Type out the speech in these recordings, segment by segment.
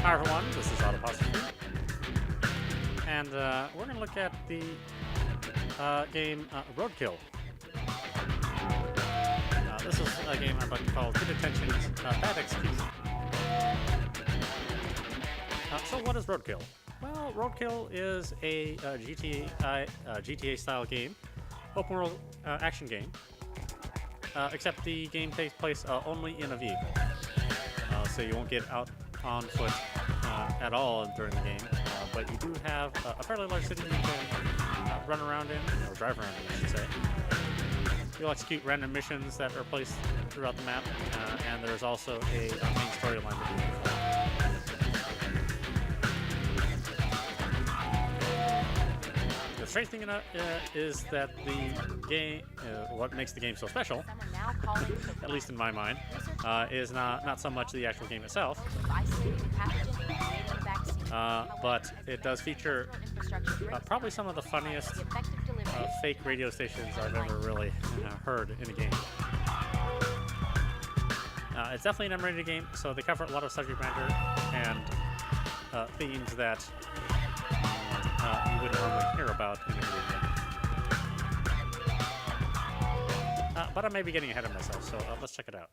Hi everyone, this is audap, and we're going to look at the game Roadkill. This is a game I'd like to call Good Intentions, Bad Execution. So what is Roadkill? Well, Roadkill is a GTA-style game, open world action game, except the game takes place only in a vehicle. So you won't get out on foot at all during the game, but you do have a fairly large city you can run around in, or drive around in, I should say. You'll execute random missions that are placed throughout the map, and there's also a main storyline to do. The strange thing is that the game, what makes the game so special, at least in my mind, is not so much the actual game itself, but it does feature probably some of the funniest fake radio stations I've ever really heard in a game. It's definitely an M-rated game, so they cover a lot of subject matter and themes that you wouldn't normally hear about in a video game. But I may be getting ahead of myself, so let's check it out.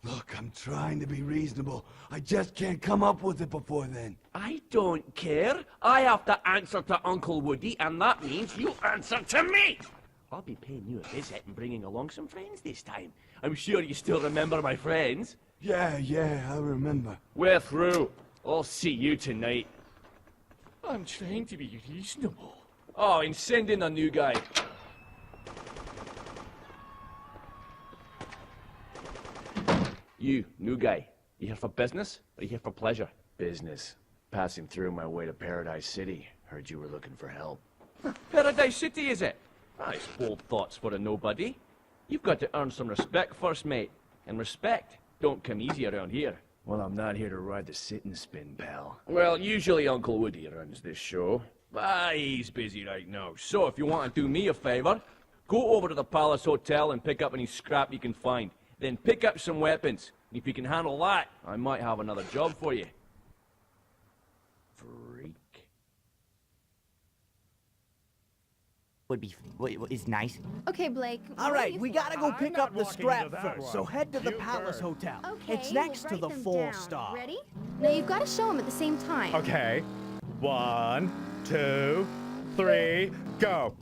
Look, I'm trying to be reasonable. I just can't come up with it before then. I don't care. I have to answer to Uncle Woody, and that means you answer to me! I'll be paying you a visit and bringing along some friends this time. I'm sure you still remember my friends. Yeah, I remember. We're through. I'll see you tonight. I'm trying to be reasonable. Oh, and send in a new guy. You, new guy. You here for business, or you here for pleasure? Business. Passing through my way to Paradise City. Heard you were looking for help. Paradise City, is it? Nice bold thoughts for a nobody. You've got to earn some respect first, mate. And respect don't come easy around here. Well, I'm not here to ride the sit and spin, pal. Well, usually Uncle Woody runs this show. But he's busy right now. So if you want to do me a favor, go over to the Palace Hotel and pick up any scrap you can find. Then pick up some weapons. And if you can handle that, I might have another job for you. Freak. Is nice. Okay, Blake. All right, we gotta go pick up the scrap first, so head to the Palace Hotel. Okay, It's next to we'll the write them 4-star. down. Ready? Now you've got to show them at the same time. Okay. 1, 2, 3, go.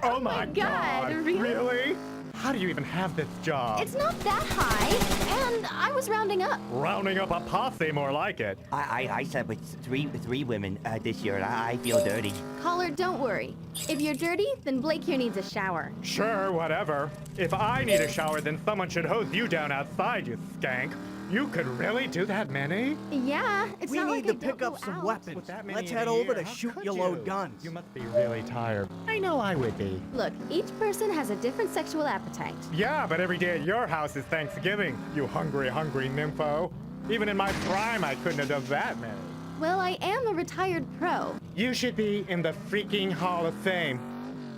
Oh my God, really? Really? How do you even have this job? It's not that high, and I was rounding up. Rounding up a posse, more like it. I slept with three women this year, and I feel dirty. Caller, don't worry. If you're dirty, then Blake here needs a shower. Sure, whatever. If I need a shower, then someone should hose you down outside, you skank. You could really do that many? Yeah, it's We not need like to I don't pick go up some out. weapons. With that many Let's in head a over year, to how shoot could your you? load guns. You must be really tired. I know I would be. Look, each person has a different sexual appetite. Yeah, but every day at your house is Thanksgiving, you hungry, hungry nympho. Even in my prime, I couldn't have done that many. Well, I am a retired pro. You should be in the freaking Hall of Fame.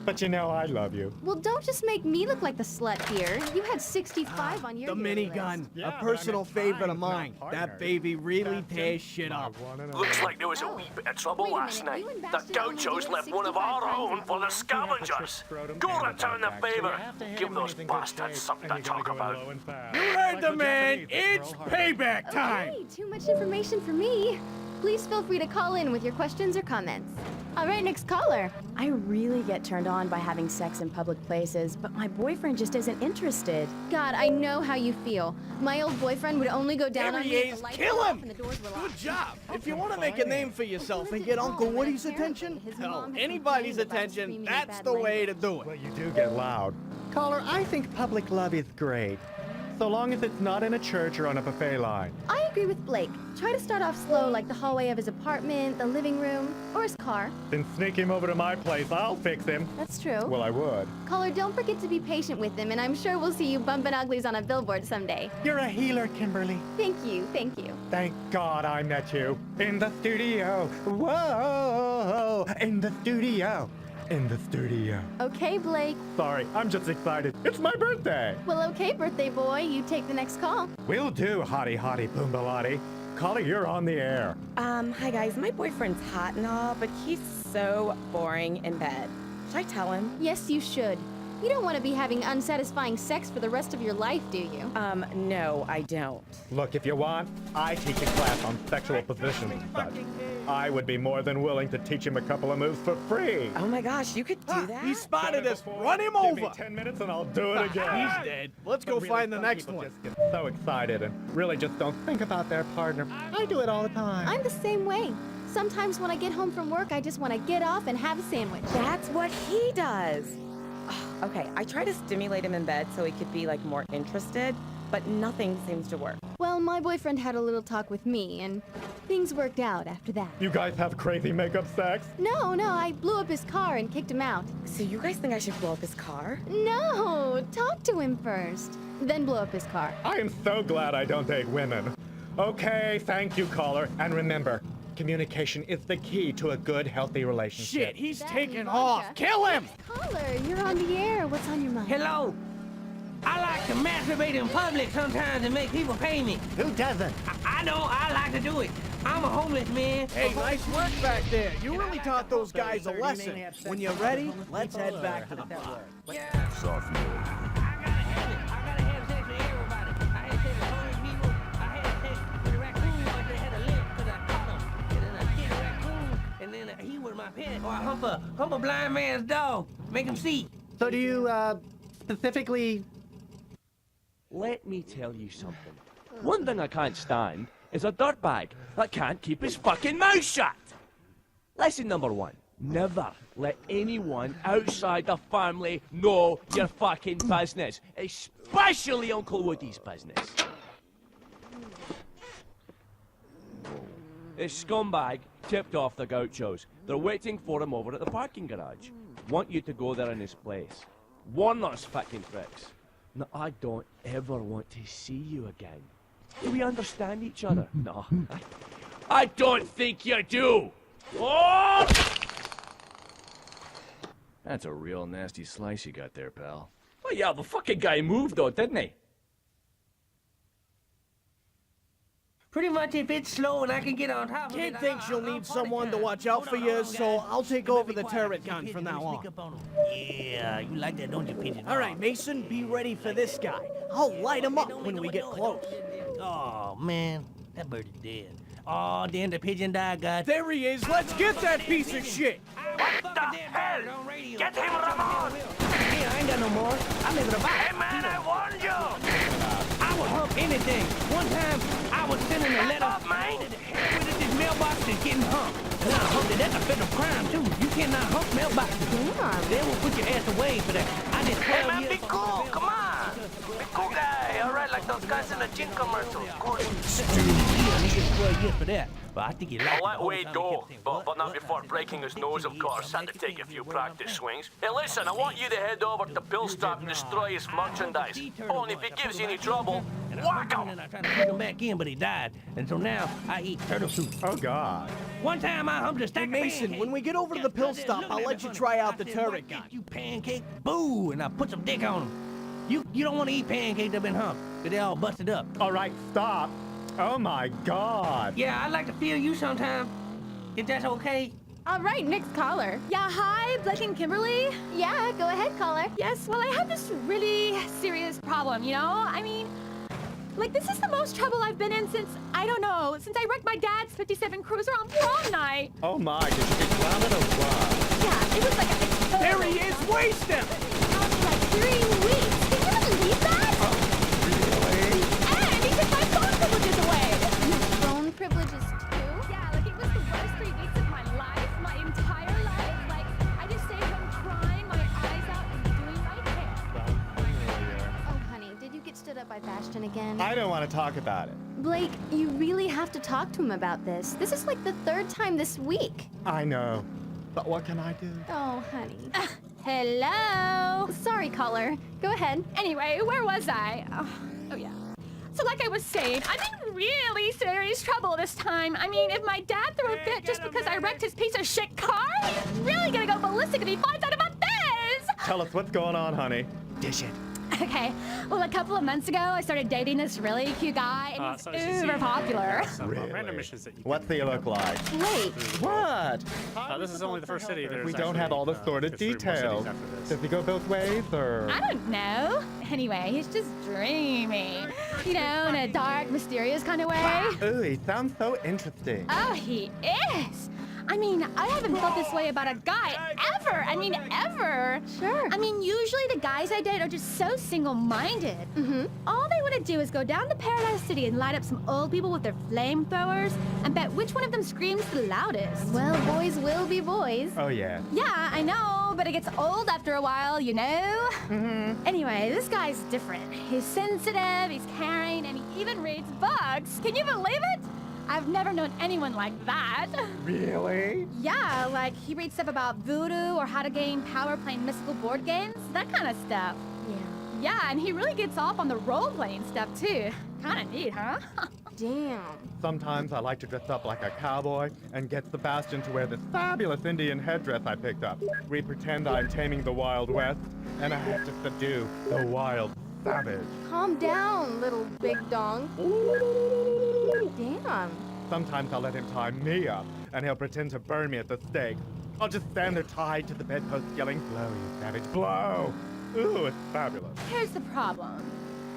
But you know I love you. Well, don't just make me look like the slut here. You had 65 on your The yearly minigun, list. Yeah, a but personal I'm in favorite time, of not mine. partner. That baby really Bastion, tears shit my up. one and Looks only. like there was a wee bit of trouble Wait a last minute, night. you and The Bastion only gauchos did left one of our 65 own for the times scavengers. Go return the favor. Give those bastards something to talk about. You heard the man. It's payback time. Okay, too much information for me. Please feel free to call in with your questions or comments. All right, next caller. I really get turned on by having sex in public places, but my boyfriend just isn't interested. God, I know how you feel. My old boyfriend would only go down There on he me if is. the lights Kill were off him. and the doors were locked. Good job. If you want to make a name for yourself and get Uncle Woody's attention, hell, anybody's attention, that's the way to do Well, it. you do get loud. Caller, I think public love is great. So long as it's not in a church or on a buffet line. I agree with Blake. Try to start off slow, like the hallway of his apartment, the living room, or his car. Then sneak him over to my place. I'll fix him. That's true. Well, I would. Caller, don't forget to be patient with him, and I'm sure we'll see you bumping uglies on a billboard someday. You're a healer, Kimberly. Thank you, thank you. Thank God I met you. In the studio. Whoa! In the studio. In the studio. Okay, Blake. Sorry, I'm just excited. It's my birthday. Well, okay, birthday boy, you take the next call. Will do, hottie hottie boombalati. Caller, you're on the air. Hi guys, my boyfriend's hot and all, but he's so boring in bed. Should I tell him? Yes, you should. You don't want to be having unsatisfying sex for the rest of your life, do you? No, I don't. Look, if you want, I teach a class on sexual positions and such. I would be more than willing to teach him a couple of moves for free. Oh my gosh, you could do that? He spotted us. Run him Give me over. 10 minutes and I'll do it again. He's dead. Let's go But really, find the some next people one. just get so excited and really just don't think about their partner. I do it all the time. I'm the same way. Sometimes when I get home from work, I just want to get off and have a sandwich. That's what he does. Okay, I try to stimulate him in bed so he could be like more interested, but nothing seems to work. Well, my boyfriend had a little talk with me, and things worked out after that. You guys have crazy makeup sex? No, I blew up his car and kicked him out. So you guys think I should blow up his car? No, talk to him first, then blow up his car. I am so glad I don't date women. Okay, thank you, caller. And remember, communication is the key to a good, healthy relationship. Shit, he's That taking Ivanka. off. Kill him. Caller, you're on the air. What's on your mind? Hello. I like to masturbate in public sometimes and make people pay me. Who doesn't? I know, I like to do it. I'm a homeless man. Hey, nice work back there. You really taught those guys a lesson. When you're ready, let's head back to the bar. I gotta have it. I gotta have sex with everybody. I had sex with homeless people. pet, or I hump a blind man's dog. Make him see. So do you, specifically... Let me tell you something. One thing I can't stand is a dirtbag that can't keep his fucking mouth shut. Lesson number 1. Never let anyone outside the family know your fucking business. Especially Uncle Woody's business. This scumbag tipped off the gauchos. They're waiting for him over at the parking garage. Want you to go there in his place. Warn those fucking pricks. No, I don't ever want to see you again. Do we understand each other? No. I don't think you do! Oh! That's a real nasty slice you got there, pal. Oh yeah, the fucking guy moved though, didn't he? Pretty much if it's slow and I can get on top of it. Kid thinks you'll need someone to watch out for you, so I'll take over the turret gun from now on. Yeah, you like that, don't you, Pigeon? All right, Mason, be ready for this guy. I'll light him up when we get close. Oh, man, that bird is dead. Oh, then the pigeon died, guys. There he is. Let's get that piece of shit. What the hell? Get him, Ramon! Hey, I ain't got no more. I'm living about. Hey, man, I warned you! I will hump anything. One time, I was sending a letter. This mailbox is getting humped. Now, humped, that's a federal crime, too. You cannot hump mailboxes. Damn. They will put your ass away for that. I did 12 Hey, man, years be for cool. mail. Come on. Be cool guy. All right, like those guys in the gin commercials. Cool. Yeah, he gets 12 years for that. But I think he liked I'll it let the whole Wade time he go, kept saying, but not before breaking his nose, of course. Had to take a few practice swings. Hey, listen, I want you to head over to Pillstop and destroy his merchandise. Oh, and if he gives you any trouble, whack him! And I tried to put him back in, but he died. And so now I eat turtle soup. Oh, God. One time I humped a stack Hey, of Mason, pancakes. when we get over to the pill stop, I'll let you try out the turret gun. You pancake, boo, and I put some dick on them. You don't want to eat pancakes that have been humped, because they all busted up. All right, stop. Oh, my God. Yeah, I'd like to feel you sometime, if that's okay. All right, next caller. Yeah, hi, Blake and Kimberly. Yeah, go ahead, caller. Yes, well, I have this really serious problem, you know? I mean, like, this is the most trouble I've been in since, I don't know, since I wrecked my dad's 57 Cruiser on prom night. Oh, my. Did you get grounded or what? Yeah, it was like a... There he is! Waste him! For like 3 weeks. Can you believe that? Really? And he took my phone privileges away. Your phone privileges, too? Yeah, like, it was the worst 3 weeks of my life, my entire life. Like, I just stayed home crying my eyes out and doing my hair. Oh, honey, did you get stood up by Bastion again? I don't want to talk about it. Blake, you really have to talk to him about this. This is like the 3rd time this week. I know. But what can I do? Oh, honey. Hello? Sorry, caller. Go ahead. Anyway, where was I? Oh, yeah. So like I was saying, I'm in really serious trouble this time. I mean, if my dad threw a fit just because I wrecked his piece of shit car, he's really gonna go ballistic if he finds out about this! Tell us what's going on, honey. Dish it. Okay, well, a couple of months ago, I started dating this really cute guy, and So he's as you see, uber popular. some, Really? random missions that you What's he look like? Wait. What? this is only the first city. There's We don't have all the sordid there's 3 more cities details. after this. Does he go both ways, or? I don't know. Anyway, he's just dreamy. You know, in a dark, mysterious kind of way. Ooh, he sounds so interesting. Oh, he is! I mean, I haven't felt this way about a guy ever! I mean, ever! Sure. I mean, usually the guys I date are just so single-minded. Mm-hmm. All they want to do is go down to Paradise City and light up some old people with their flamethrowers and bet which one of them screams the loudest. Well, boys will be boys. Oh, yeah. Yeah, I know, but it gets old after a while, you know? Mm-hmm. Anyway, this guy's different. He's sensitive, he's caring, and he even reads books. Can you believe it? I've never known anyone like that. Really? Yeah, like he reads stuff about voodoo or how to gain power playing mystical board games, that kind of stuff. Yeah. Yeah, and he really gets off on the role-playing stuff, too. Kind of neat, huh? Damn. Sometimes I like to dress up like a cowboy and get Sebastian to wear this fabulous Indian headdress I picked up. We pretend I'm taming the Wild West, and I have to subdue the wild savage. Calm down, little big dong. Damn. Sometimes I'll let him tie me up, and he'll pretend to burn me at the stake. I'll just stand there tied to the bedpost yelling, "Blow, you savage, blow!" Ooh, it's fabulous. Here's the problem.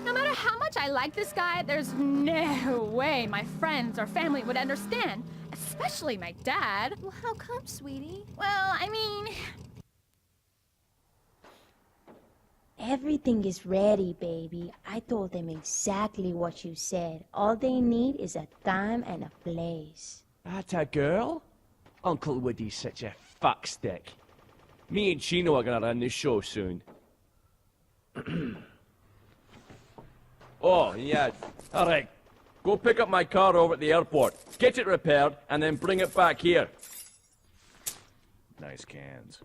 No matter how much I like this guy, there's no way my friends or family would understand. Especially my dad. Well, how come, sweetie? Well, I mean... Everything is ready, baby. I told them exactly what you said. All they need is a time and a place. That a girl? Uncle Woody's such a fuckstick. Me and Chino are gonna run this show soon. Oh, yeah. Alright. Go pick up my car over at the airport. Get it repaired, and then bring it back here. Nice cans.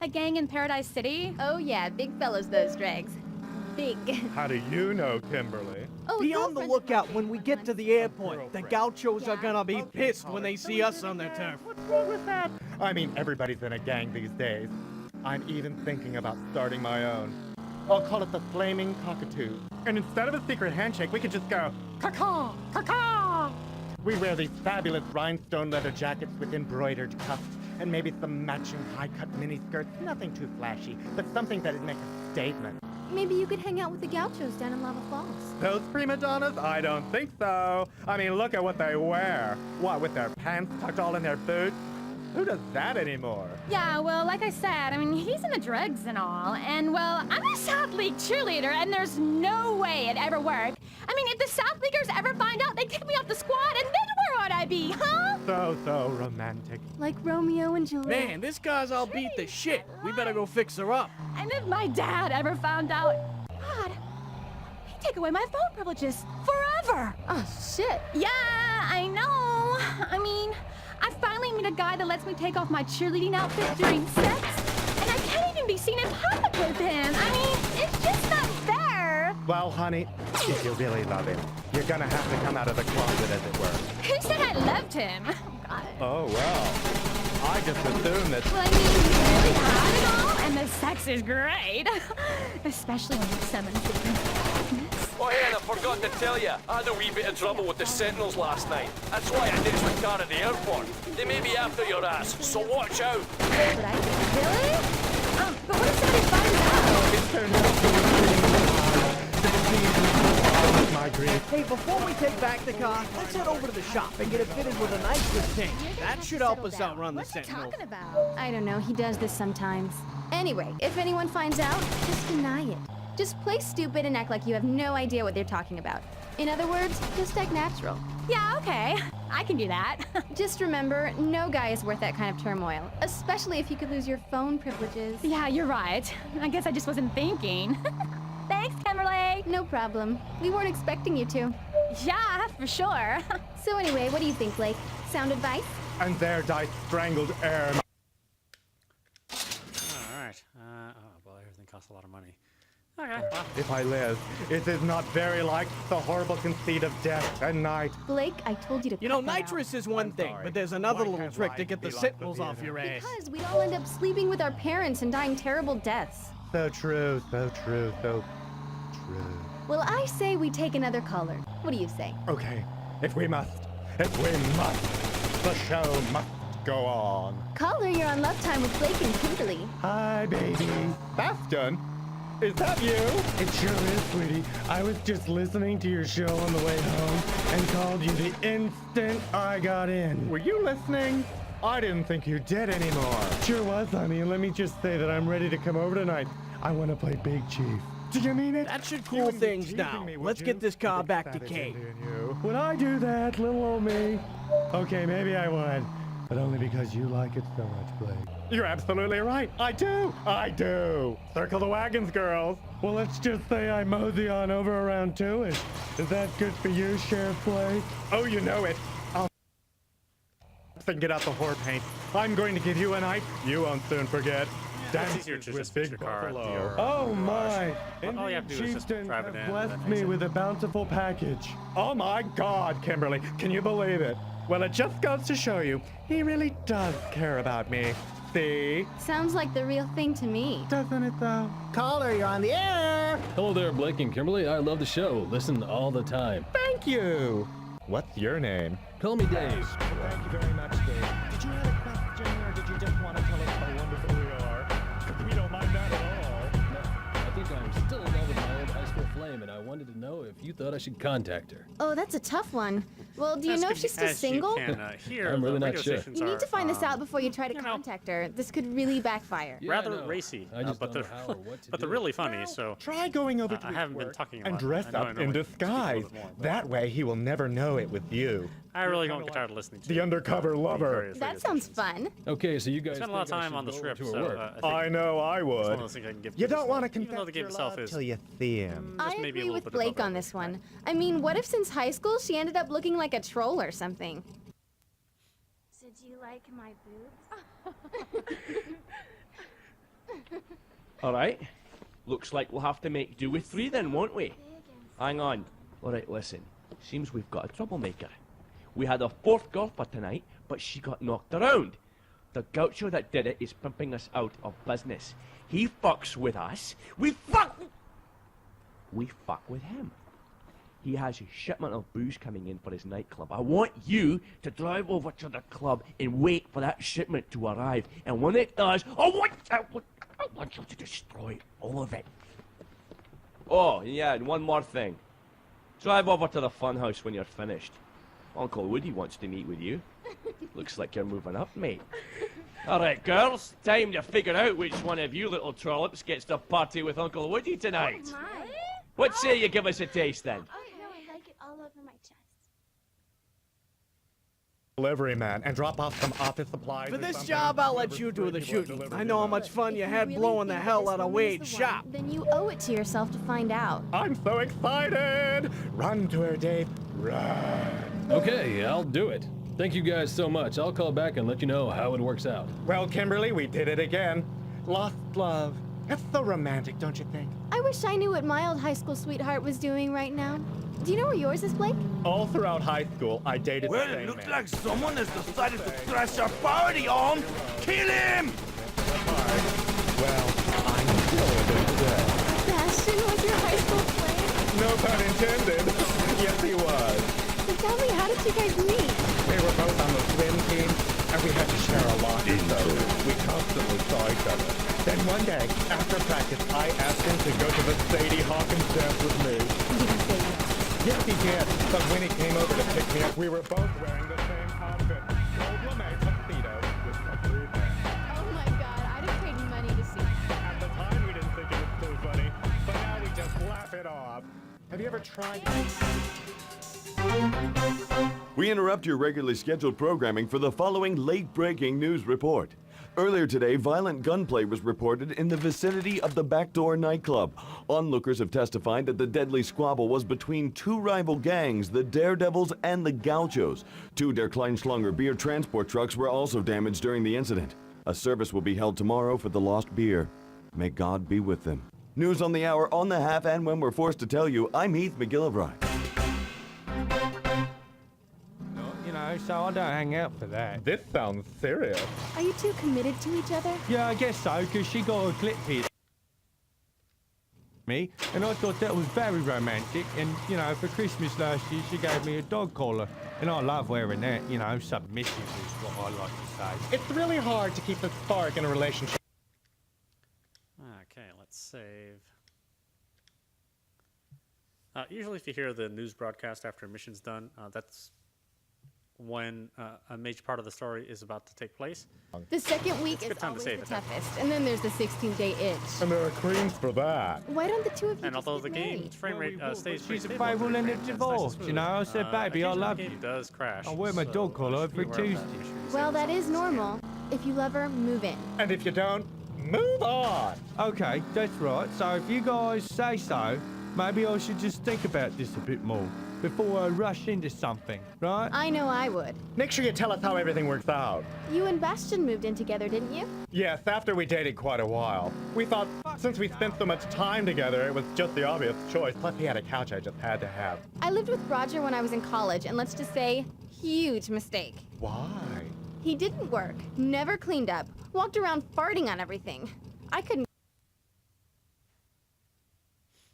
A gang in Paradise City? Oh yeah, big fellas those dregs. Big. How do you know, Kimberly? Oh, Be on the lookout when we get to the airport. The gauchos are gonna be pissed when they see us on their turf. What's wrong with that? I mean, everybody's in a gang these days. I'm even thinking about starting my own. I'll call it the Flaming Cockatoo. And instead of a secret handshake, we could just go, caw-caw, caw-caw. We wear these fabulous rhinestone leather jackets with embroidered cuffs, and maybe some matching high-cut miniskirts. Nothing too flashy, but something that'd make a statement. Maybe you could hang out with the gauchos down in Lava Falls. Those prima donnas? I don't think so. I mean, look at what they wear. What, with their pants tucked all in their boots? Who does that anymore? Yeah, well, like I said, I mean, he's in the drugs and all. And, well, I'm a South League cheerleader, and there's no way it'd ever work. I mean, if the South Leaguers ever find out, they'd kick me off the squad, and then where would I be, huh? So romantic. Like Romeo and Juliet. Man, this car's all beat to shit. We better go fix her up. And if my dad ever found out, God, he'd take away my phone privileges forever. Oh, shit. Yeah, I know. I mean, I finally meet a guy that lets me take off my cheerleading outfit during sets, and I can't even be seen in public with him. I mean, it's just not fair. Well, honey, if you really love him, you're gonna have to come out of the closet, as it were. Who said I loved him? Oh, God. Oh, well. I just assumed that... Well, I mean, he's really hot and all, and the sex is great. Especially when you summon things. Oh, hey, and I forgot to tell you, I had a wee bit of trouble with the Sentinels last night. That's why I ditched my car at the airport. They may be after your ass, so watch out. But I really? But what if somebody finds out? It's their natural my grief. Hey, before we take back the car, let's head over to the shop and get it fitted with a nitrous tank. That should help us outrun the Sentinels. What's he talking about? I don't know. He does this sometimes. Anyway, if anyone finds out, just deny it. Just play stupid and act like you have no idea what they're talking about. In other words, just act natural. Yeah, okay. I can do that. Just remember, no guy is worth that kind of turmoil, especially if you could lose your phone privileges. Yeah, you're right. I guess I just wasn't thinking. Thanks, Kimberly. No problem. We weren't expecting you to. Yeah, for sure. So anyway, what do you think, Blake? Sound advice? And there died strangled air. Alright. Well, everything costs a lot of money. Okay, well. If I live, it is not very like the horrible conceit of death and night. Blake, I told you to. You know, nitrous is one thing, but there's another little trick to get the Sentinels off your ass. Because we'd all end up sleeping with our parents and dying terrible deaths. So true, so true, so true. Well, I say we take another color. What do you say? Okay, if we must, the show must go on. Caller, you're on Love Time with Blake and Kimberly. Hi, baby. Bastion? Is that you? It sure is, sweetie. I was just listening to your show on the way home and called you the instant I got in. Were you listening? I didn't think you did anymore. Sure was, honey. And let me just say that I'm ready to come over tonight. I want to play Big Chief. Do you mean it? That should cool things down. Let's get this car back to Kate. Would I do that, little old me? Okay, maybe I would. But only because you like it so much, Blake. You're absolutely right. I do. Circle the wagons, girls. Well, let's just say I mosey on over around 2-ish. Is that good for you, Sheriff Blake? Oh, you know it. I'll and get out the whore paint. I'm going to give you a night you won't soon forget. It's easier to just fix your car at your Oh my! All you have to do is just Chieftains drive it have in. blessed me with a bountiful package. Oh my God, Kimberly, can you believe it? Well, it just goes to show you, he really does care about me. See? Sounds like the real thing to me. Doesn't it though? Caller, you're on the air. Hello there, Blake and Kimberly. I love the show. Listen all the time. Thank you. What's your name? Call me Dave. Thank you very much, Dave. Did you have a question, or did you just want to tell us how wonderful we are? We don't mind that at all. No, I think I'm still in love with my old high school flame, and I wanted to know if you thought I should contact her. Oh, that's a tough one. Well, do you As know can- if she's still as single? You can hear, I'm really the not radio sure. stations You need are, to find this out before you try to contact her. This could really backfire. Yeah, I rather know. racy, I just but don't they're know how or what to but they're do. really funny. So Try going over to I his haven't been work talking a and lot. dress I know I up know in what to speak a little disguise. bit more, but- That way he will never know it was you. I really don't get tired of listening to The undercover the lover. various radio That sounds stations. fun. Okay, so you guys Spent a lot of think I time should on the go script, to her so work. I think I know I it's one of would. those things I can give. You to this don't want to one. Even though confess the game your itself love is till you see him. I just maybe a agree little with bit Blake above on average. this one. I mean, what if since high school she ended up looking like a troll or something? So do you like my boobs? Alright. Looks like we'll have to make do with 3 then, won't we? Hang on. Alright, listen. Seems we've got a troublemaker. We had a 4th girl for tonight, but she got knocked around. The gaucho that did it is pimping us out of business. He fucks with us. We fuck with him. He has a shipment of booze coming in for his nightclub. I want you to drive over to the club and wait for that shipment to arrive. And when it does, I want you to destroy all of it. Oh, yeah, and one more thing. Drive over to the funhouse when you're finished. Uncle Woody wants to meet with you. Looks like you're moving up, mate. Alright, girls, time to figure out which one of you little trollops gets to party with Uncle Woody tonight. What say you give us a taste then? Oh, no, I like it all over my chest. Delivery man and drop off some office supplies. For or this something. job, I'll let you do the shooting. I know how much fun you had blowing the hell out of Wade's shop. Then you owe it to yourself to find out. I'm so excited! Run to her, Dave. Run. Okay, I'll do it. Thank you guys so much. I'll call back and let you know how it works out. Well, Kimberly, we did it again. Lost love. That's so romantic, don't you think? I wish I knew what my old high school sweetheart was doing right now. Do you know where yours is, Blake? All throughout high school, I dated Well, the same it looks man. like someone has decided to crash our party on. Kill him! Well, I'm still with him today. Bastion was your high school friend? No pun intended. Yes, he was. So tell me, how did you guys meet? We were both on the swim team, and we had to share a locker, so we constantly saw each other. Then one day, after practice, I asked him to go to the Sadie Hawkins dance with me. Did he say yes? Yes, he did. But when he came over to pick me up, we were both wearing the same outfit. Gold lame tuxedo with a blue band. Oh my god, I'd have paid money to see that. At the time, we didn't think it was so funny, but now we just laugh it off. Have you ever tried? We interrupt your regularly scheduled programming for the following late-breaking news report. Earlier today, violent gunplay was reported in the vicinity of the Backdoor nightclub. Onlookers have testified that the deadly squabble was between 2 rival gangs, the Daredevils and the Gauchos. 2 Der Kleinschlanger beer transport trucks were also damaged during the incident. A service will be held tomorrow for the lost beer. May God be with them. News on the hour, on the half, and when we're forced to tell you, I'm Heath McGillivray. You know, so I don't hang out for that. This sounds serious. Are you two committed to each other? Yeah, I guess so, because she got a clip here. Me, and I thought that was very romantic. And, you know, for Christmas last year, she gave me a dog collar. And I love wearing that, you know, submissive is what I like to say. It's really hard to keep the spark in a relationship. Okay, let's save. Usually if you hear the news broadcast after a mission's done, that's when a major part of the story is about to take place. The second week It's a is good time to always save the it, then. toughest, and then there's the 16-day itch. And there are creams for that. Why don't the two of you And just although the get married? game's frame rate stays pretty She's a stable, favourable in a it's nice and divorce, smooth. you know. I said, baby, I occasionally love the you. game does crash. I wear my dog collar every just be aware of that. Tuesday. Make sure you Well, save that the is normal. If you love her, move in. And if you don't, move on. Okay, that's right. So if you guys say so, maybe I should just think about this a bit more before I rush into something, right? I know I would. Make sure you tell us how everything works out. You and Bastion moved in together, didn't you? Yes, after we dated quite a while. We thought, since we spent so much time together, it was just the obvious choice. Plus, he had a couch I just had to have. I lived with Roger when I was in college, and let's just say, huge mistake. Why? He didn't work, never cleaned up, walked around farting on everything. I couldn't.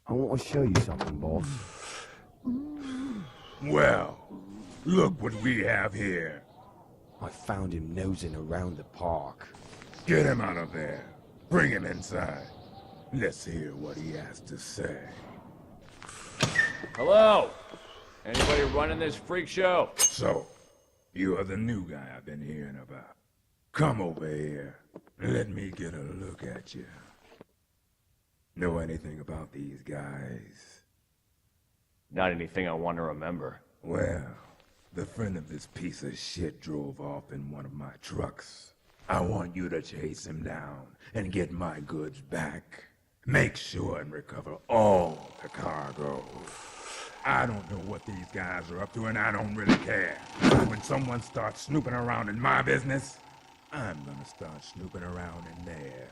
I want to show you something, boss. Well, look what we have here. I found him nosing around the park. Get him out of there. Bring him inside. Let's hear what he has to say. Hello? Anybody running this freak show? So, you are the new guy I've been hearing about. Come over here. Let me get a look at you. Know anything about these guys? Not anything I want to remember. Well, the friend of this piece of shit drove off in one of my trucks. I want you to chase him down and get my goods back. Make sure and recover all the cargo. I don't know what these guys are up to, and I don't really care. When someone starts snooping around in my business, I'm gonna start snooping around in theirs.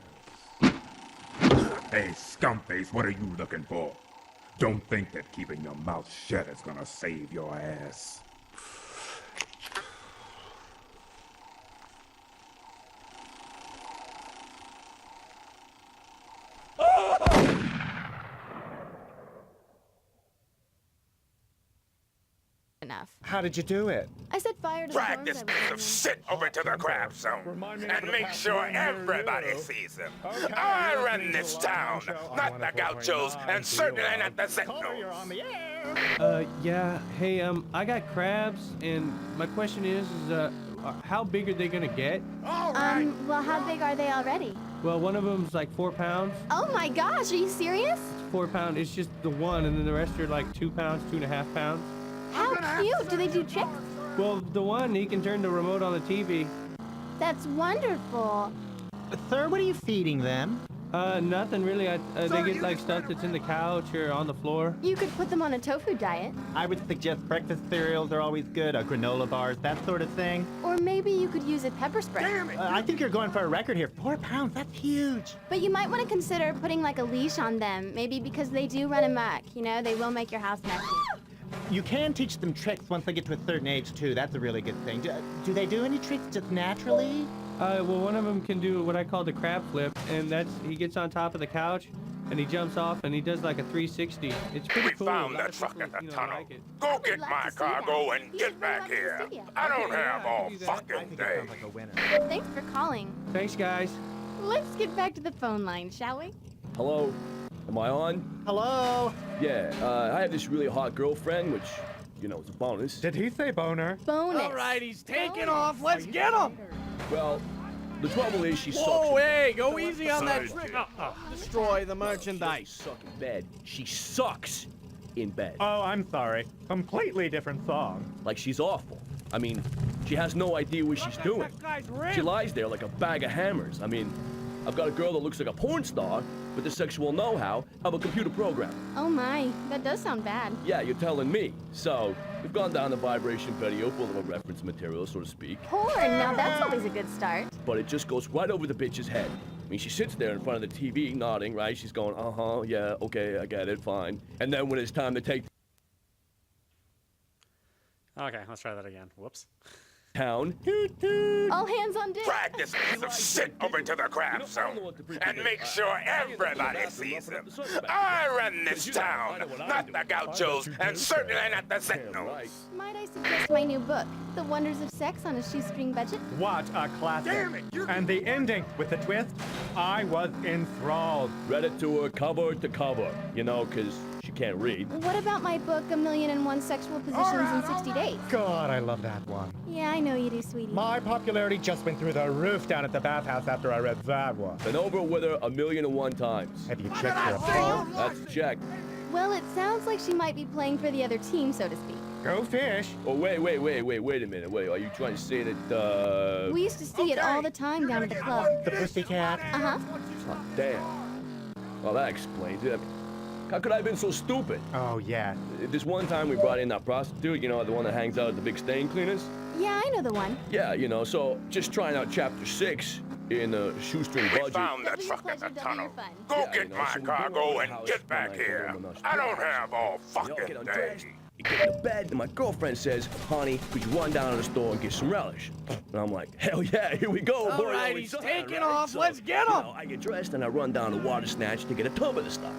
Hey, Scumpface, what are you looking for? Don't think that keeping your mouth shut is gonna save your ass. Enough. How did you do it? I set fire to Drag the this piece of shit over to the crab zone and make sure everybody sees him. I run this town, not the gauchos, and certainly not the Sentinels. Yeah. Hey, I got crabs, and my question is how big are they gonna get? Well, how big are they already? Well, one of them's like 4 pounds. Oh my gosh, are you serious? 4 pound. It's just the one, and then the rest are like 2 pounds, 2.5 pounds. How cute! Do they do tricks? Well, the one, he can turn the remote on the TV. That's wonderful. Sir, what are you feeding them? Nothing really. They get like stuff that's in the couch or on the floor. You could put them on a tofu diet. I would suggest breakfast cereals are always good, granola bars, that sort of thing. Or maybe you could use a pepper spray. I think you're going for a record here. 4 pounds, that's huge. But you might want to consider putting like a leash on them. Maybe because they do run amok. You know, they will make your house messy. You can teach them tricks once they get to a certain age, too. That's a really good thing. Do they do any tricks just naturally? Well, one of them can do what I call the crab flip, and that's he gets on top of the couch, and he jumps off, and he does like a 360. It's pretty cool. We found that truck at the tunnel. Go get my cargo and get back here. I don't have all fucking day. Thanks for calling. Thanks, guys. Let's get back to the phone line, shall we? Hello? Am I on? Hello? Yeah, I have this really hot girlfriend, which, you know, is a bonus. Did he say boner? Bonus. All right, he's taking off. Let's get him. Well, the trouble is she sucks. Whoa, hey, go easy on that trick. Destroy the merchandise. She sucks in bed. She sucks in bed. Oh, I'm sorry. Completely different song. Like she's awful. I mean, she has no idea what she's doing. She lies there like a bag of hammers. I mean, I've got a girl that looks like a porn star with the sexual know-how of a computer program. Oh my, that does sound bad. Yeah, you're telling me. So, we've gone down the vibration video full of a reference material, so to speak. Porn, now that's always a good start. But it just goes right over the bitch's head. I mean, she sits there in front of the TV nodding, right? She's going, uh-huh, yeah, okay, I get it, fine. And then when it's time to take Okay, let's try that again. Whoops. town. All hands on deck. Drag this piece of shit over to the crab zone and make sure everybody sees him. I run this town, not the gauchos, and certainly not the Sentinels. Might I suggest my new book, The Wonders of Sex on a Shoestring Budget? What a classic. Damn it, And the ending with the twist, I was enthralled. Read it to her cover to cover, you know, because she can't read. What about my book, 1,000,001 Sexual Positions in 60 Days? God, I love that one. Yeah, I know you do, sweetie. My popularity just went through the roof down at the bathhouse after I read that one. Been over with her 1,000,001 times. Have you checked her phone? That's checked. Well, it sounds like she might be playing for the other team, so to speak. Go fish. Oh, wait a minute. Wait, are you trying to say that, We used to see it all the time down at the club. The pussycat? Uh-huh. Oh, damn. Well, that explains it. How could I have been so stupid? Oh, yeah. This one time we brought in that prostitute, you know, the one that hangs out at the big stain cleaners? Yeah, I know the one. Yeah, you know, so just trying out chapter 6 in a shoestring budget. We found that truck in the tunnel. Go get my cargo and get back here. I don't have all fucking day. You get into bed, and my girlfriend says, honey, could you run down to the store and get some relish? And I'm like, hell yeah, here we go, boy. All right, he's taking off. Let's get him. You know, I get dressed and I run down to Water Snatch to get a tub of the stuff.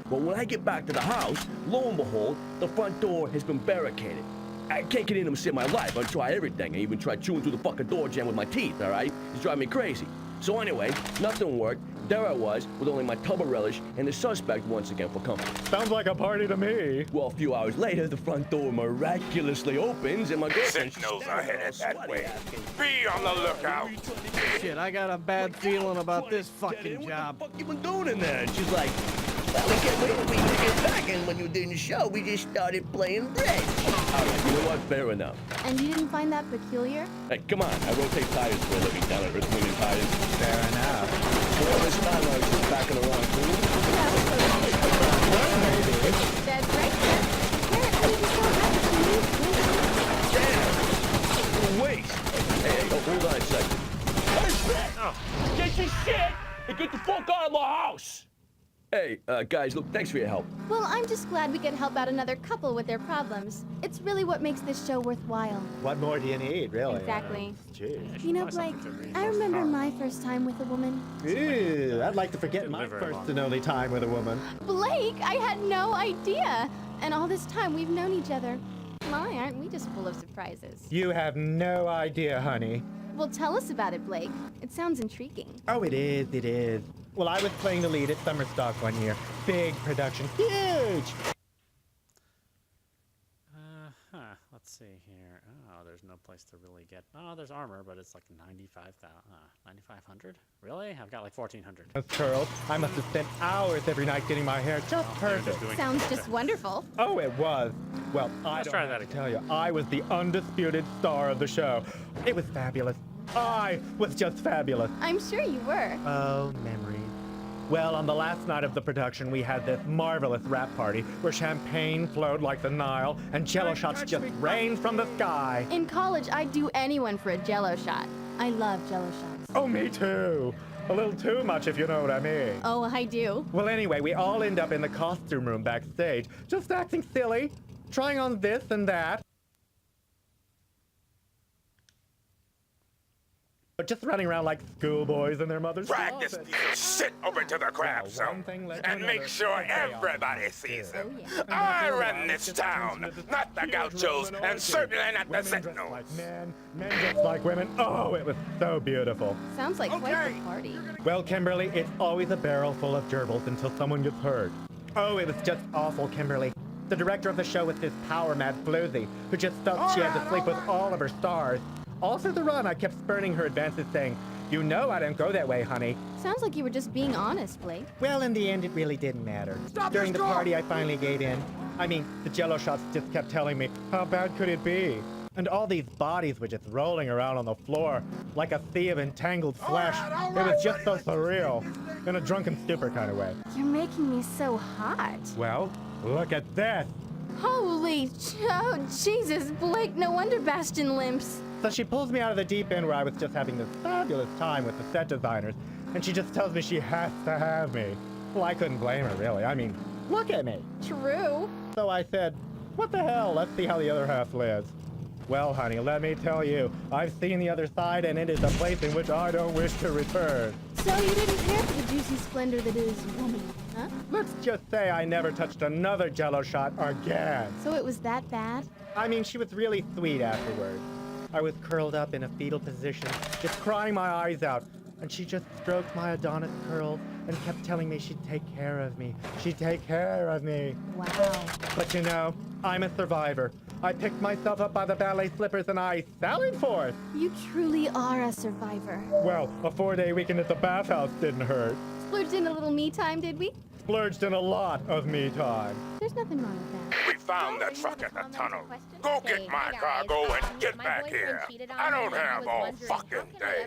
But when I get back to the house, lo and behold, the front door has been barricaded. I can't get in and save my life. I try everything. I even tried chewing through the fucking door jamb with my teeth, all right? It's driving me crazy. So anyway, nothing worked. There I was, with only my tub of relish and the suspect once again for company. Sounds like a party to me. Well, a few hours later, the front door miraculously opens and my girlfriend... Signals are headed that way. Be on the lookout. Shit, I got a bad feeling about this fucking job. What the fuck you been doing in there? And she's like, well, we can't wait for you to get back, and when you didn't show, we just started playing bridge. All right, you know what? Fair enough. And you didn't find that peculiar? Hey, come on. I rotate tires for a living down at Earth, Wind & Tires. Fair enough. All this time I was just backing around cool. That's right, Jeff. Apparently you still have some new things. Damn! What a waste. Hey, hold on a second. Oh, get your shit and get the fuck out of my house! Hey, guys, look, thanks for your help. Well, I'm just glad we could help out another couple with their problems. It's really what makes this show worthwhile. What more do you need, really? Exactly. Jeez. You know, Blake, I remember my first time with a woman. Ew, I'd like to forget my first and only time with a woman. Blake, I had no idea. And all this time we've known each other. My, aren't we just full of surprises? You have no idea, honey. Well, tell us about it, Blake. It sounds intriguing. Oh, it is, it is. Well, I was playing the lead at Summer Stock one year. Big production, huge! Let's see here. Oh, there's no place to really get... Oh, there's armor, but it's like 9,500? Really? I've got like 1,400. Those curls, I must have spent hours every night getting my hair just perfect. Sounds just wonderful. Oh, it was. Well, Let's try that again. tell you, I was the undisputed star of the show. It was fabulous. I was just fabulous. I'm sure you were. Oh, memories. Well, on the last night of the production, we had this marvelous rap party where champagne flowed like the Nile and jello shots just rained from the sky. In college, I'd do anyone for a jello shot. I love jello shots. Oh, me too. A little too much, if you know what I mean. Oh, I do. Well, anyway, we all end up in the costume room backstage, just acting silly, trying on this and that. Just running around like schoolboys in their mother's Drag this closet. piece of shit over to the crab zone and make sure everybody sees him. I run this town, not the gauchos, and certainly not the sentinels. Men just like women. Oh, it was so beautiful. Sounds like quite the party. Well, Kimberly, it's always a barrel full of gerbils until someone gets hurt. Oh, it was just awful, Kimberly. The director of the show was this power-mad floozy who just felt she had to sleep with all of her stars. All through the run, I kept spurning her advances saying, you know I didn't go that way, honey. Sounds like you were just being honest, Blake. Well, in the end, it really didn't matter. During the party, I finally gave in. I mean, the jello shots just kept telling me, how bad could it be? And all these bodies were just rolling around on the floor like a sea of entangled flesh. It was just so surreal, in a drunken stupor kind of way. You're making me so hot. Well, look at this. Holy, oh, Jesus, Blake, no wonder Bastion limps. So she pulls me out of the deep end where I was just having this fabulous time with the set designers, and she just tells me she has to have me. Well, I couldn't blame her, really. I mean, look at me. True. So I said, what the hell? Let's see how the other half lives. Well, honey, let me tell you, I've seen the other side, and it is a place in which I don't wish to return. So you didn't care for the juicy splendor that is woman, huh? Let's just say I never touched another jello shot again. So it was that bad? I mean, she was really sweet afterwards. I was curled up in a fetal position, just crying my eyes out, and she just stroked my Adonis curls and kept telling me she'd take care of me. She'd take care of me. Wow. But you know, I'm a survivor. I picked myself up by the ballet slippers and I sallied forth. You truly are a survivor. Well, a 4-day weekend at the bathhouse didn't hurt. Splurged in a little me time, did we? Splurged in a lot of me time. There's nothing wrong with that. We found that truck at the tunnel. Go get my cargo and get back here. I don't have all fucking day.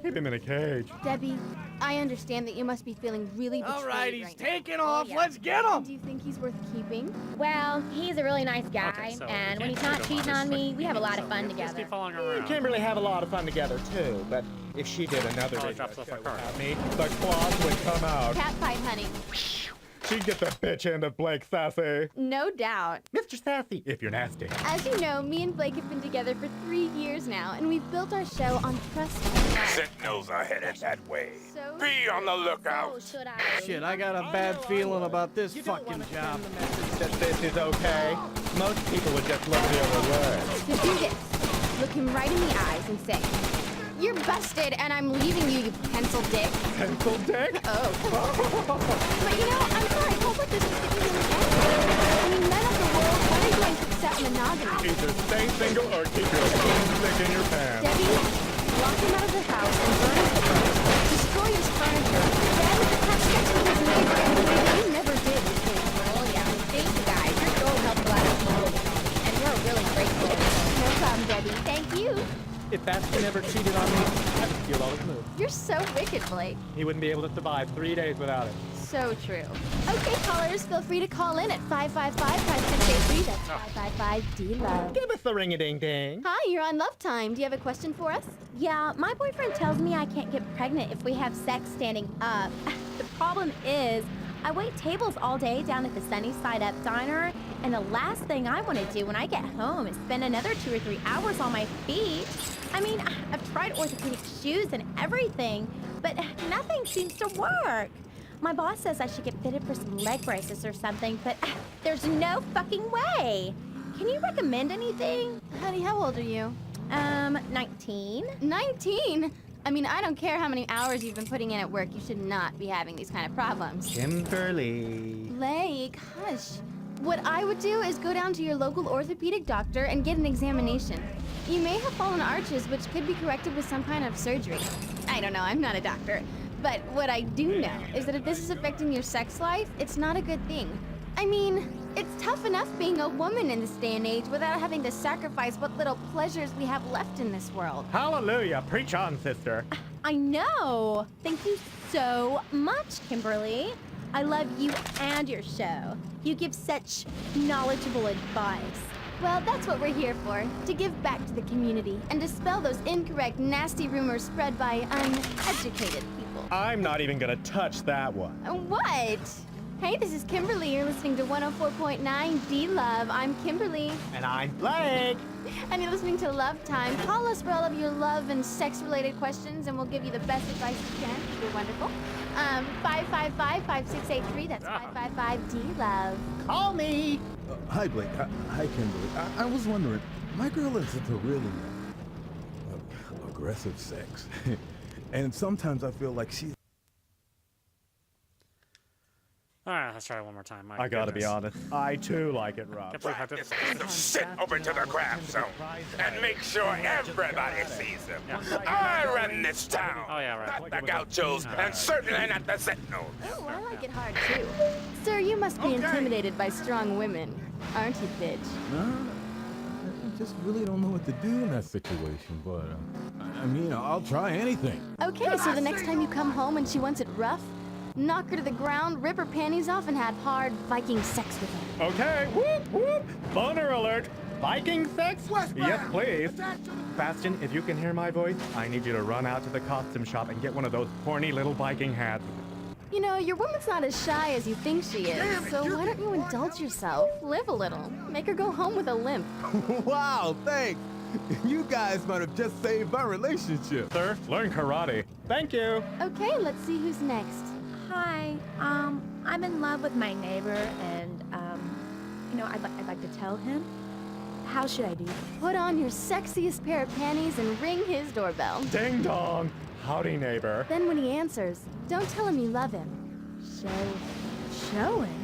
Keep him in a cage. Debbie, I understand that you must be feeling really betrayed. All right, he's right now. taking off. Let's get him. Do you think he's worth keeping? Well, he's a really nice guy, Okay, so and we when he's can't not treat him cheating on me, honestly. we have a lot of fun Just together. keep following Me around. and Kimberly have a lot of fun together too, but if she did another Oh, it radio drops off show my car. without me, the claws would come out. Cat fight, honey. She'd get the bitch end of Blake Sassy. No doubt. Mr. Sassy, if you're nasty. As you know, me and Blake have been together for 3 years now, and we've built our show on trust and love. Sentinels are headed that way. So Be on the lookout. Shit, I got a bad feeling about this fucking job. That this is okay. Most people would just look the other way. So do this. Look him right in the eyes and say, You're busted, and I'm leaving you, you pencil dick. Pencil dick? Oh. But you know, I'm sorry. Hope like this is getting you again. I mean, men of the world, when are you going to accept monogamy? Either stay single or keep your phone stick in your pants. Debbie, lock him out of the house and burn his clothes, destroy his furniture, then have sex with his neighbor in a way that you never did with him. Oh yeah, thank you guys. You're so helpful out of people. And we're really grateful. No problem, Debbie. Thank you. If Bastion ever cheated on me, I would steal all his moves. You're so wicked, Blake. He wouldn't be able to survive 3 days without it. So true. Okay, callers, feel free to call in at 555-5683. That's 555-D-Love. Give us the ring-a-ding-ding. Hi, you're on Love Time. Do you have a question for us? Yeah, my boyfriend tells me I can't get pregnant if we have sex standing up. The problem is, I wait tables all day down at the Sunny Side Up diner, and the last thing I want to do when I get home is spend another 2 or 3 hours on my feet. I mean, I've tried orthopedic shoes and everything, but nothing seems to work. My boss says I should get fitted for some leg braces or something, but there's no fucking way. Can you recommend anything? Honey, how old are you? 19. 19? I mean, I don't care how many hours you've been putting in at work. You should not be having these kind of problems. Kimberly. Blake, hush. What I would do is go down to your local orthopedic doctor and get an examination. You may have fallen arches, which could be corrected with some kind of surgery. I don't know, I'm not a doctor. But what I do know is that if this is affecting your sex life, it's not a good thing. I mean, it's tough enough being a woman in this day and age without having to sacrifice what little pleasures we have left in this world. Hallelujah. Preach on, sister. I know. Thank you so much, Kimberly. I love you and your show. You give such knowledgeable advice. Well, that's what we're here for, to give back to the community and dispel those incorrect, nasty rumors spread by uneducated people. I'm not even gonna touch that one. What? Hey, this is Kimberly. You're listening to 104.9 D-Love. I'm Kimberly. And I'm Blake. And you're listening to Love Time. Call us for all of your love and sex-related questions, and we'll give you the best advice we can. You're wonderful. 555-5683. That's 555-D-Love. Call me. Hi, Blake. Hi, Kimberly. I was wondering, my girl is into really aggressive sex. And sometimes I feel like she's... All right, let's try it one more time. I gotta be honest. I too like it rough. Sit over to the craft zone and make sure everybody sees them. I run this town. Oh, yeah, right. Not the gauchos, and certainly not the sentinels. Oh, I like it hard, too. Sir, you must be intimidated by strong women, aren't you, bitch? No, I just really don't know what to do in that situation, but, I mean, I'll try anything. Okay, so the next time you come home and she wants it rough, knock her to the ground, rip her panties off, and have hard Viking sex with her. Okay, whoop, whoop. Boner alert. Viking sex? Yes, please. Bastion, if you can hear my voice, I need you to run out to the costume shop and get one of those horny little Viking hats. You know, your woman's not as shy as you think she is, so why don't you indulge yourself? Live a little. Make her go home with a limp. Wow, thanks. You guys might have just saved our relationship. Sir, learn karate. Thank you. Okay, let's see who's next. Hi, I'm in love with my neighbor, and, you know, I'd like to tell him. How should I do this? Put on your sexiest pair of panties and ring his doorbell. Ding dong. Howdy, neighbor. Then when he answers, don't tell him you love him. Show him?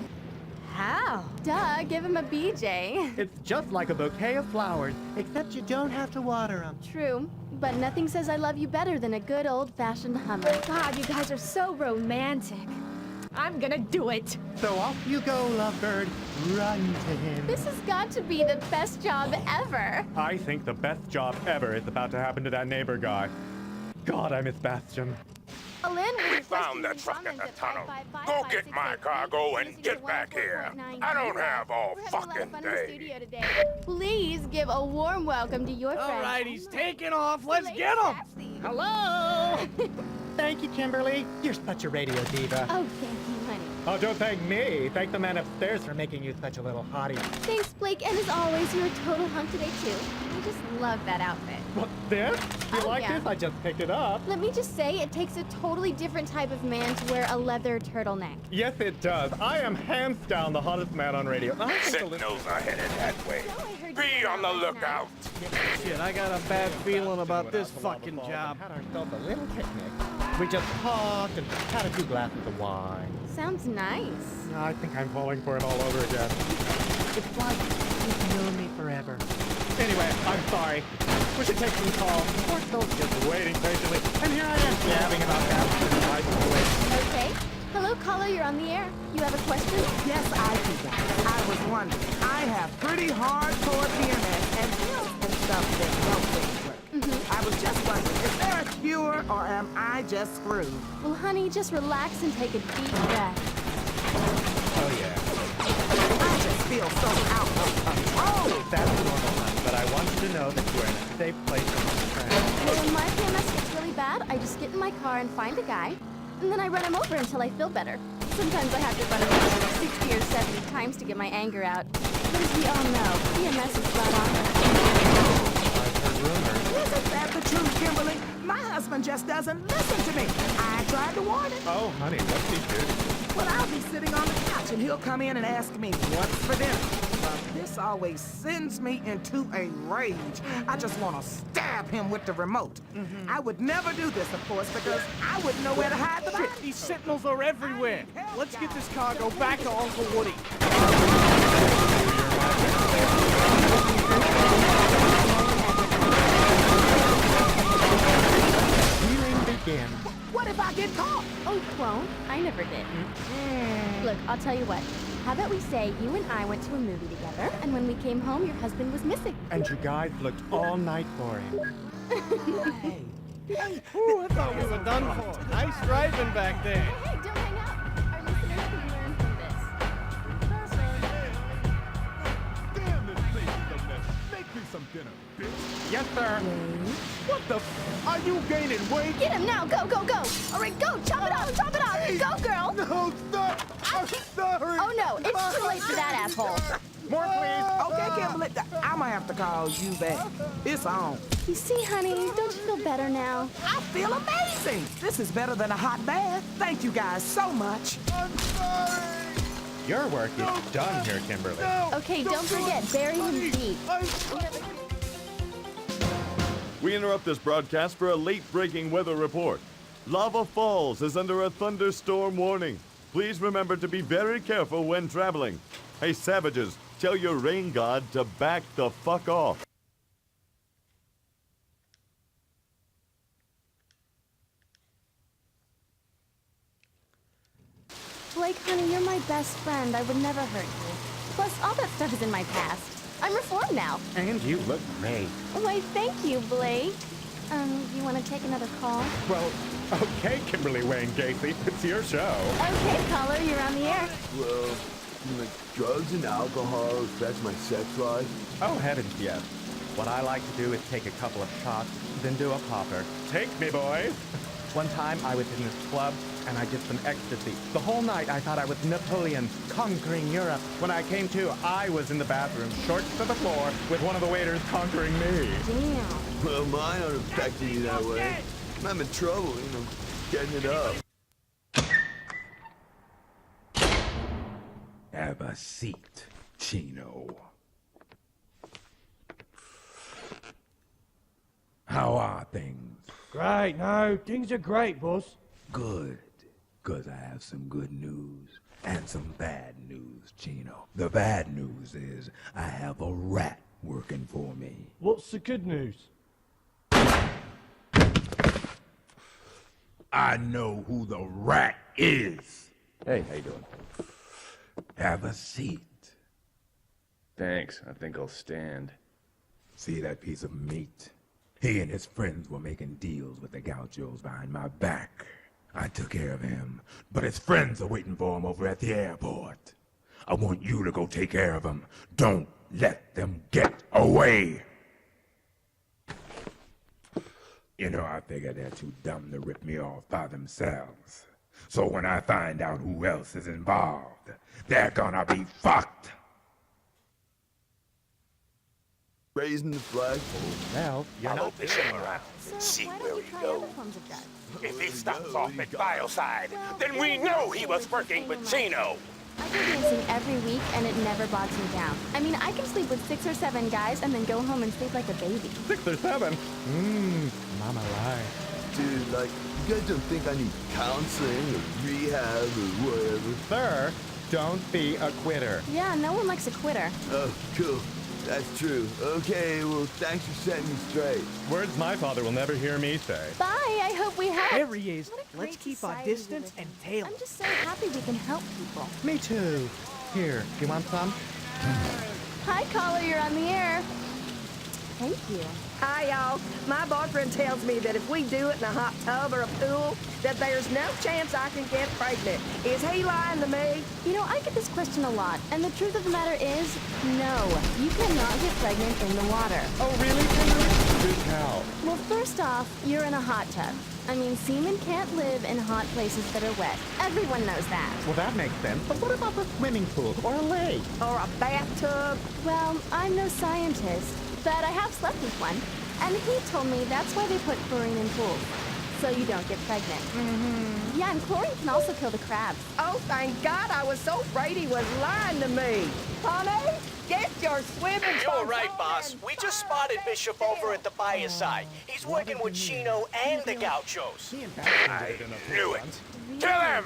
How? Duh, give him a BJ. It's just like a bouquet of flowers, except you don't have to water them. True, but nothing says I love you better than a good old-fashioned Hummer. God, you guys are so romantic. I'm gonna do it. So off you go, lovebird. Run to him. This has got to be the best job ever. I think the best job ever is about to happen to that neighbor guy. God, I miss Bastion. We found the truck in the tunnel. Go get my cargo and get back here. I don't have all fucking day. Please give a warm welcome to your friend. All right, he's taking off. Let's get him. Hello. Thank you, Kimberly. You're such a radio diva. Oh, thank you, honey. Oh, don't thank me. Thank the man upstairs for making you such a little hottie. Thanks, Blake, and as always, you're a total hunk today, too. I just love that outfit. What, this? You Oh, like yeah. this? I just picked it up. Let me just say, it takes a totally different type of man to wear a leather turtleneck. Yes, it does. I am hands down the hottest man on radio. Sentinels are headed that way. Be on the lookout. Shit, I got a bad feeling about this fucking job. Had ourselves a little picnic. We just talked and had a few glasses of wine. Sounds nice. I think I'm falling for it all over again. It's like you've known me forever. Anyway, I'm sorry. We should take some calls. Poor Phil's just waiting patiently. And here I am yabbing about that. Okay. Hello, caller, you're on the air. You have a question? Yes, I do. I was wondering. I have pretty hardcore PMS and pills and stuff that don't work. I was just wondering, is there a cure or am I just screwed? Well, honey, just relax and take a deep breath. Oh, yeah. I just feel so out of control. That's normal, honey, but I want you to know that you are in a safe place with my friend. Well, when my PMS gets really bad, I just get in my car and find a guy, and then I run him over until I feel better. Sometimes I have to run him over 60 or 70 times to get my anger out. But as we all know, PMS is brought on. Isn't that the truth, Kimberly? My husband just doesn't listen to me. I tried to warn him. Oh, honey, what's he do? Well, I'll be sitting on the couch and he'll come in and ask me what's for dinner. This always sends me into a rage. I just want to stab him with the remote. I would never do this, of course, because I wouldn't know where to hide the body. These sentinels are everywhere. Let's get this cargo back to Uncle Woody. Healing begin. What if I get caught? Oh, you won't. I never did. Look, I'll tell you what. How about we say you and I went to a movie together, and when we came home, your husband was missing. And you guys looked all night for him. Ooh, I thought we were done for. Nice driving back there. Hey, don't hang up. Our listeners can learn from this. Damn, this place is a mess. Make me some dinner, bitch. Yes, sir. What the Are you gaining weight? Get him now. Go, go, go. All right, go. Chop it off. Chop it off. Go, girl. No, stop. I'm sorry. Oh, no. It's too late for that, asshole. More, please. Okay, Kimberly, I'm gonna have to call you back. It's on. You see, honey, don't you feel better now? I feel amazing. This is better than a hot bath. Thank you guys so much. I'm sorry. Your work is done here, Kimberly. Okay, don't forget, bury him deep. We interrupt this broadcast for a late-breaking weather report. Lava Falls is under a thunderstorm warning. Please remember to be very careful when traveling. Hey, savages, tell your rain god to back the fuck off. Blake, honey, you're my best friend. I would never hurt you. Plus, all that stuff is in my past. I'm reformed now. And you look great. Why, thank you, Blake. You want to take another call? Well, okay, Kimberly Wayne Gacy, it's your show. Okay, caller, you're on the air. Well, like drugs and alcohol affect my sex life? Oh, heavens, yes. What I like to do is take a couple of shots, then do a popper. Take me, boys. One time I was in this club, and I did some ecstasy. The whole night I thought I was Napoleon conquering Europe. When I came to, I was in the bathroom, shorts to the floor, with one of the waiters conquering me. Damn. Well, mine aren't affecting you that way. I'm in trouble, getting it up. Have a seat, Chino. How are things? Great, no, things are great, boss. Good, because I have some good news and some bad news, Chino. The bad news is I have a rat working for me. What's the good news? I know who the rat is. Hey, how you doing? Have a seat. Thanks, I think I'll stand. See that piece of meat? He and his friends were making deals with the gauchos behind my back. I took care of him, but his friends are waiting for him over at the airport. I want you to go take care of him. Don't let them get away. You know, I figure they're too dumb to rip me off by themselves. So when I find out who else is involved, they're gonna be fucked. Raising the flagpole. Well, you're Follow not Bishop around and see where he goes. If he stops off at Bioside, then we know he was working with Chino. I go dancing every week and it never bogs me down. I mean, I can sleep with 6 or 7 guys and then go home and sleep like a baby. 6 or 7? Mama lie. Dude, like, you guys don't think I need counseling or rehab or whatever? Sir, don't be a quitter. Yeah, no one likes a quitter. Oh, cool. That's true. Okay, well, thanks for setting me straight. Words my father will never hear me say. Bye, I hope we help. There he is. What a Let's great keep our society we distance live in. and tail. I'm just so happy we can help people. Me too. Here, you want some? Hi, caller, you're on the air. Thank you. Hi, y'all. My boyfriend tells me that if we do it in a hot tub or a pool, that there's no chance I can get pregnant. Is he lying to me? You know, I get this question a lot, and the truth of the matter is, no. You cannot get pregnant in the water. Oh, really, Henry? Good cow. Well, first off, you're in a hot tub. I mean, semen can't live in hot places that are wet. Everyone knows that. Well, that makes sense. But what about the swimming pool or a lake? Or a bathtub? Well, I'm no scientist, but I have slept with one. And he told me that's why they put chlorine in pools, so you don't get pregnant. Mm-hmm. Yeah, and chlorine can also kill the crabs. Oh, thank God, I was so afraid he was lying to me. Honey, get your swimming You're trunks right, on boss. and We just spotted Bishop over at the Bioside. He's working with Chino and the Gauchos. I knew it. Kill him!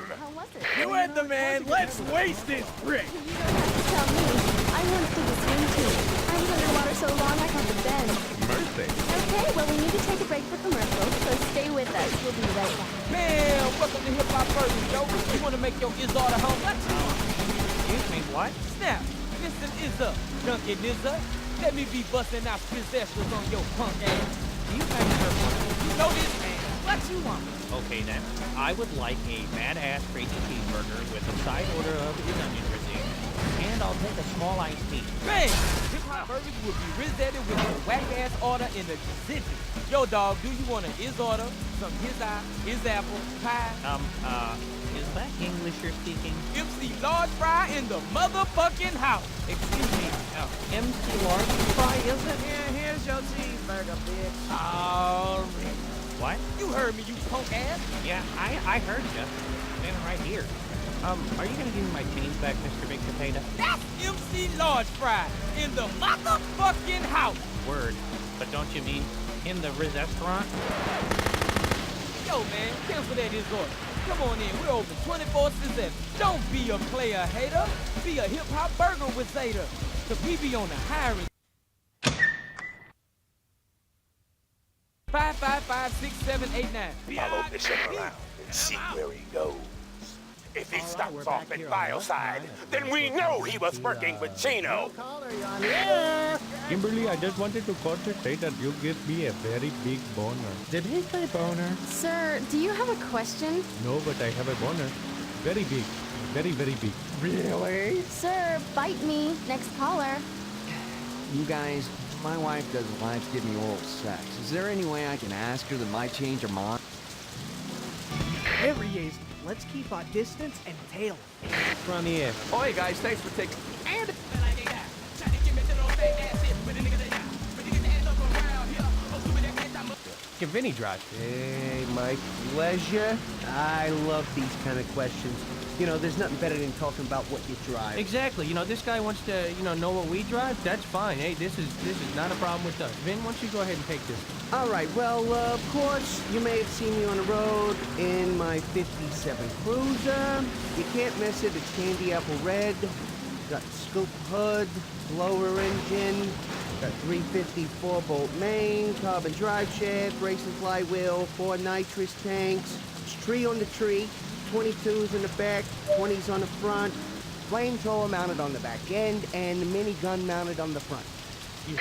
You ain't the man. Let's waste this brick. You don't have to tell me. I once did the swim team. I was underwater so long I caught the bend. Mercy. Okay, well, we need to take a break for commercials, so stay with us. We'll be right back. Man, welcome to Hip Hop Burger, yo. You want to make your Izzard a home? Let's Excuse me, what? Snap. Listen, Izza. Junkie Nizza. Let me be busting out possessions on your punk ass. You think you're You know this, man. What you want? Okay then, I would like a badass crazy cheeseburger with a side order of onion cuisine, and I'll take a small iced tea. Man, Hip Hop Burgers will be resetted with your whack-ass order in the decision. Yo, dog, do you want an Izz order, some His Eye, His Apple, pie? Is that English you're speaking? MC Large Fry in the motherfucking house. Excuse me, MC Large Fry, is it? Yeah, here's your cheeseburger, bitch. Alright. What? You heard me, you punk ass. Yeah, I heard you. Standing right here. Are you gonna give me my change back, Mr. Big Potato? That's MC Large Fry in the motherfucking house. Word. But don't you mean in the restaurant? Yo, man, cancel that Izz order. Come on in, we're open 24/7. Don't be a player hater. Be a hip-hop burger with Zeta. The PB on the hiring. 555-6789. Follow Bishop around and see where he goes. If he stops off at Bioside, then we know he was working with Chino. Yeah. Kimberly, I just wanted to call to say that you give me a very big boner. Did he say boner? Sir, do you have a question? No, but I have a boner. Very big. Very, very big. Really? Sir, bite me. Next caller. You guys, my wife doesn't like to give me oral sex. Is there any way I can ask her that might change her mind? There he is. Let's keep our distance and tail. From the air. Oh, hey guys, thanks for taking. And Can Vinny drive? Hey, my pleasure. I love these kind of questions. You know, there's nothing better than talking about what you drive. Exactly. You know, this guy wants to, know what we drive. That's fine. Hey, this is not a problem with us. Vin, why don't you go ahead and take this? All right, well, of course, you may have seen me on the road in my 57 Cruiser. You can't miss it. It's candy apple red. Got scoop hood, blower engine, got 350 4-bolt main, carbon drive shaft, racing flywheel, 4 nitrous tanks, tree on the tree, 22s in the back, 20s on the front, flamethrower mounted on the back end, and the minigun mounted on the front.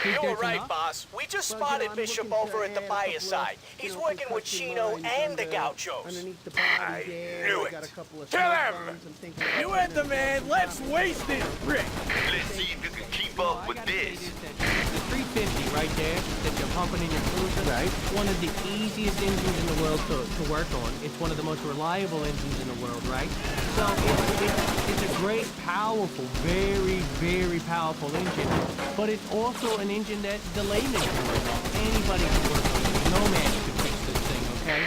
You're right, boss. We just spotted Bishop over at the Bioside. He's working with Chino and the Gauchos. I knew it. Kill him! You ain't the man. Let's waste this brick. Let's see if you can keep up with this. The 350, right there that you're pumping in your cruiser. Right. One of the easiest engines in the world to work on. It's one of the most reliable engines in the world, right? So it's a great, powerful, very, very powerful engine. But it's also an engine that the layman can work on. Anybody can work on it. No man can fix this thing, okay?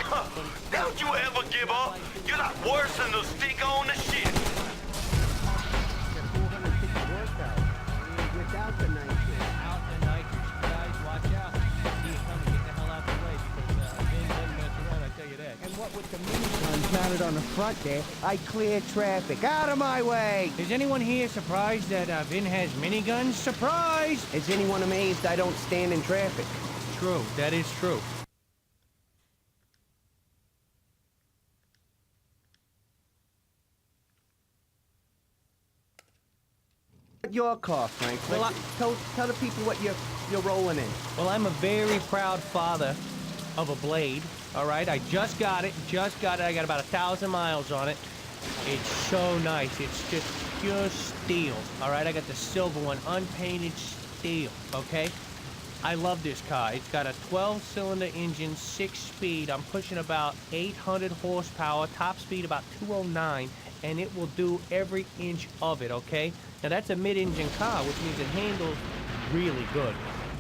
Don't you ever give up? You're not worse than the stick on the shit. Without the nitrous. Out the nitrous. Guys, watch out. See it coming. Get the hell out the way because Vin doesn't mess around, I tell you that. And what with the miniguns mounted on the front there, I clear traffic. Out of my way! Is anyone here surprised that Vin has miniguns? Surprise! Is anyone amazed I don't stand in traffic? True. That is true. Your car, Frank. Well, tell the people what you're rolling in. Well, I'm a very proud father of a blade. All right, I just got it. I got about 1,000 miles on it. It's so nice. It's just pure steel. All right, I got the silver one, unpainted steel. Okay, I love this car. It's got a 12-cylinder engine, 6-speed. I'm pushing about 800 horsepower. Top speed about 209, and it will do every inch of it. Okay. Now that's a mid-engine car, which means it handles really good.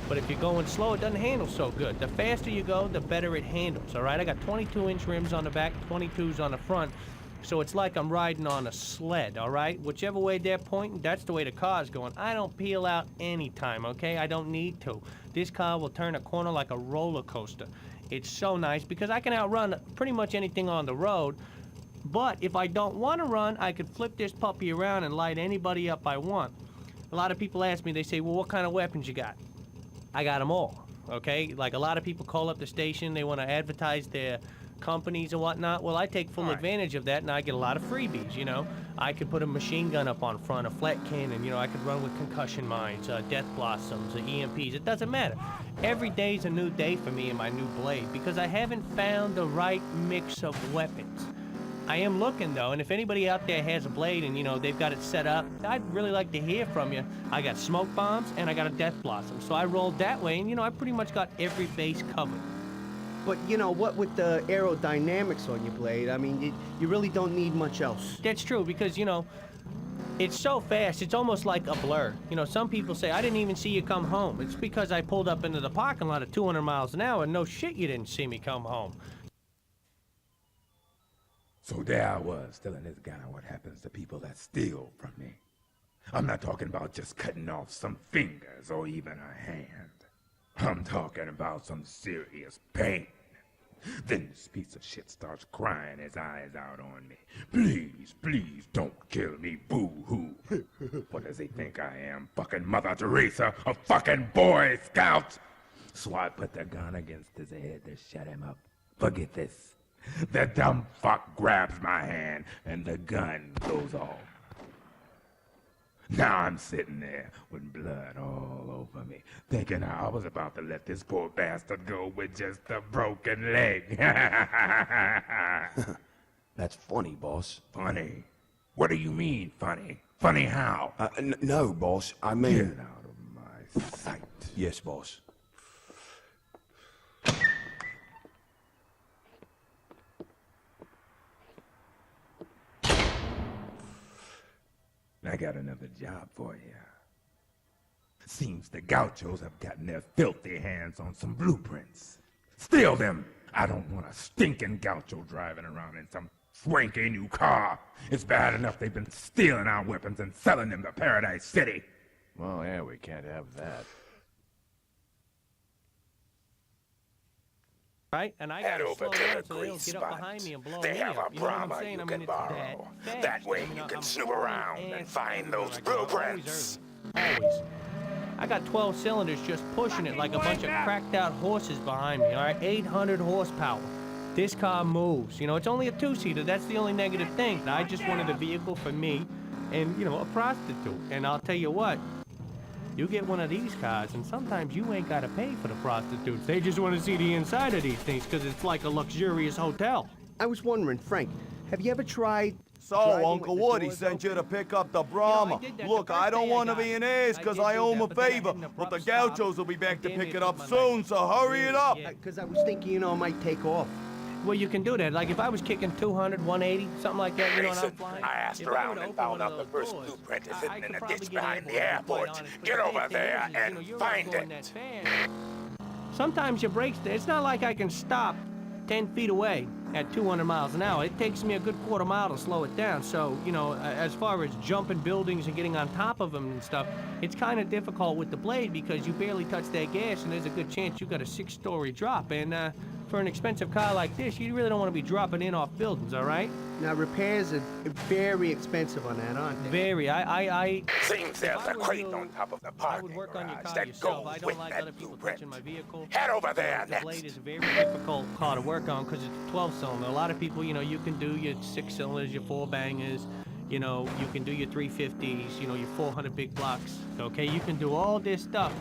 But if you're going slow, it doesn't handle so good. The faster you go, the better it handles, all right? I got 22-inch rims on the back, 22s on the front. So it's like I'm riding on a sled, all right? Whichever way they're pointing, that's the way the car's going. I don't peel out anytime, okay? I don't need to. This car will turn a corner like a roller coaster. It's so nice because I can outrun pretty much anything on the road. But if I don't want to run, I could flip this puppy around and light anybody up I want. A lot of people ask me, they say, well, what kind of weapons you got? I got them all, okay? Like a lot of people call up the station, they want to advertise their companies and whatnot. Well, I take full advantage of that and I get a lot of freebies, you know? I could put a machine gun up on front, a flat cannon, you know, I could run with concussion mines, death blossoms, EMPs, it doesn't matter. Every day's a new day for me in my new blade because I haven't found the right mix of weapons. I am looking though, and if anybody out there has a blade and you know they've got it set up, I'd really like to hear from you. I got smoke bombs and I got a death blossom, so I rolled that way, and you know I pretty much got every base covered. But you know what with the aerodynamics on your blade, I mean you really don't need much else. That's true because you know it's so fast, it's almost like a blur. You know, some people say I didn't even see you come home. It's because I pulled up into the parking lot at 200 miles an hour, and no shit you didn't see me come home. So there I was, telling this guy what happens to people that steal from me. I'm not talking about just cutting off some fingers or even a hand. I'm talking about some serious pain. Then this piece of shit starts crying his eyes out on me. Please, please don't kill me, boo-hoo. What does he think I am, fucking Mother Teresa, a fucking Boy Scout? So I put the gun against his head to shut him up. Forget this. The dumb fuck grabs my hand and the gun goes off. Now I'm sitting there with blood all over me, thinking I was about to let this poor bastard go with just a broken leg. That's funny, boss. Funny? What do you mean, funny? Funny how? No, boss. I mean... Get out of my sight. Yes, boss. I got another job for you. Seems the gauchos have gotten their filthy hands on some blueprints. Steal them! I don't want a stinking gaucho driving around in some swanky new car. It's bad enough they've been stealing our weapons and selling them to Paradise City. Well, yeah, we can't have that. Right? And I Head gotta over slow to down the so they don't grease get up spot. behind me and blow They me have up. a You know what I'm primer saying? you I can mean, it's borrow. that That way fast. you can I'm snoop always around and ass find down. those I go always blueprints. early. Always. I got 12 cylinders just pushing it like a bunch of cracked out horses behind me, all right? 800 horsepower. This car moves. You know, it's only a two-seater. That's the only negative thing. I just wanted a vehicle for me and, you know, a prostitute. And I'll tell you what, you get one of these cars, and sometimes you ain't got to pay for the prostitutes. They just want to see the inside of these things because it's like a luxurious hotel. I was wondering, Frank, have you ever tried So, Uncle Woody sent you to pick up the Brahma. Look, I don't want to be an ass because I owe him a favor, but the Gauchos will be back to pick it up soon, so hurry it up. Because I was thinking, you know, I might take off. Well, you can do that. Like if I was kicking 200, 180, something like that, you know, and I'm flying. I asked around and found out the first blueprint is hidden in a ditch behind the airport. Get over there and find it. Sometimes your brakes, it's not like I can stop 10 feet away at 200 miles an hour. It takes me a good quarter mile to slow it down. So, you know, as far as jumping buildings and getting on top of them and stuff, it's kind of difficult with the blade because you barely touch that gas and there's a good chance you got a 6-story drop. And for an expensive car like this, you really don't want to be dropping in off buildings, all right? Now, repairs are very expensive on that, aren't they? Very. Seems there's a crate on top of the parking garage that goes with that blueprint. Head over there next. The blade is a very difficult car to work on because it's a 12-cylinder. A lot of people, you know, you can do your 6-cylinders, your 4-bangers, you know, you can do your 350s, you know, your 400 big blocks, okay? You can do all this stuff.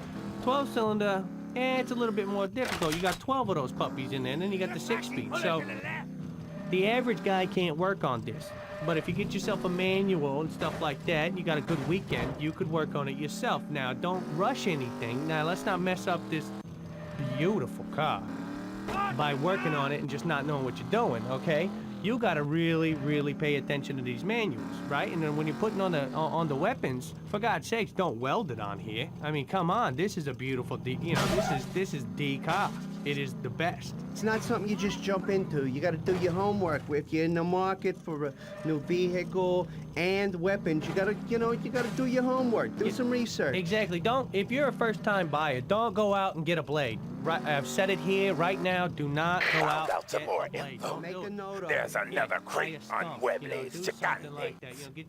12-cylinder, it's a little bit more difficult. You got 12 of those puppies in there, and then you got the 6-speed. So the average guy can't work on this. But if you get yourself a manual and stuff like that, and you got a good weekend, you could work on it yourself. Now, don't rush anything. Now, let's not mess up this beautiful car by working on it and just not knowing what you're doing, okay? You gotta really, really pay attention to these manuals, right? And then when you're putting on the weapons, for God's sakes, don't weld it on here. I mean, come on, this is a beautiful, you know, this is the car. It is the best. It's not something you just jump into. You got to do your homework. If you're in the market for a new vehicle and weapons, you got to, you know, you got to do your homework. Do some research. Exactly. If you're a first-time buyer, don't go out and get a blade. Right, I've said it here right now. Do not go out and get a blade. Make a note of There's another crate on Webley's Chicane.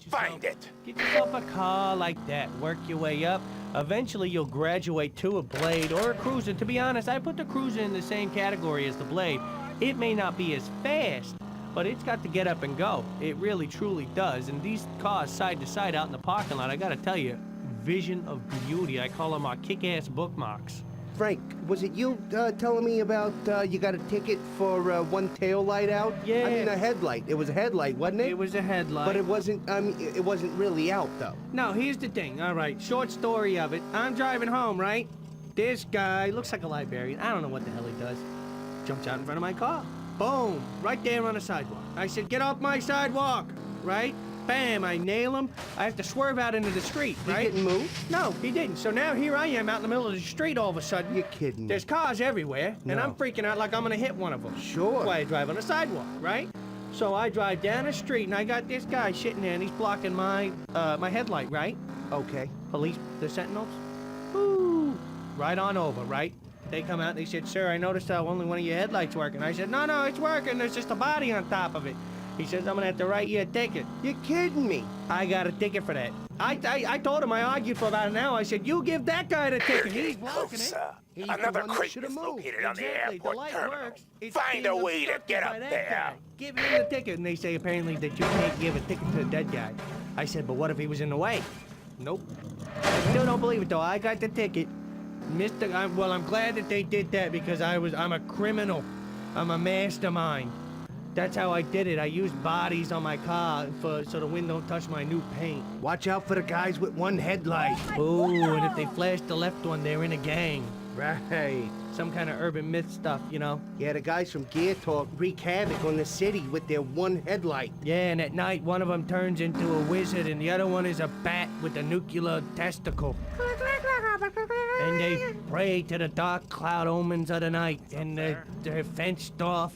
Find it. Get yourself a car like that. Work your way up. Eventually, you'll graduate to a blade or a cruiser. To be honest, I put the cruiser in the same category as the blade. It may not be as fast, but it's got to get up and go. It really, truly does. And these cars side to side out in the parking lot, I gotta tell you, vision of beauty. I call them our kick-ass bookmarks. Frank, was it you telling me about you got a ticket for one tail light out? Yeah. I mean, a headlight. It was a headlight, wasn't it? It was a headlight. But it wasn't, it wasn't really out, though. No, here's the thing. All right, short story of it. I'm driving home, right? This guy looks like a librarian. I don't know what the hell he does. Jumps out in front of my car. Boom, right there on the sidewalk. I said, get off my sidewalk, right? Bam, I nail him. I have to swerve out into the street, right? He didn't move? No, he didn't. So now here I am out in the middle of the street all of a sudden. You're kidding me. There's cars everywhere, and No. I'm freaking out like I'm gonna hit one of them. Sure. That's why I drive on the sidewalk, right? So I drive down the street, and I got this guy sitting there, and he's blocking my my headlight, right? Okay. Police, the sentinels, woo, right on over, right? They come out and they said, sir, I noticed only one of your headlights working. I said, no, it's working. There's just a body on top of it. He says, I'm gonna have to write you a ticket. You're kidding me. I got a ticket for that. I told him, I argued for about an hour. I said, you give that guy the ticket. He's blocking it. He's Another the one that crate should've is moved. located on the Exactly. airport light terminal. works. It's Find being a way to obstructed get by up that there. guy. Give him the ticket. And they say apparently that you can't give a ticket to a dead guy. I said, but what if he was in the way? Nope. I still don't believe it though. I got the ticket. Well, I'm glad that they did that because I'm a criminal. I'm a mastermind. That's how I did it. I used bodies on my car so the wind don't touch my new paint. Watch out for the guys with one headlight. Ooh, and if they flash the left one, they're in a gang. Right. Some kind of urban myth stuff, you know? Yeah, the guys from Gear Talk wreak havoc on the city with their one headlight. Yeah, and at night, one of them turns into a wizard, and the other one is a bat with a nuclear testicle. And they pray to the dark cloud omens of the night, and they're fenced off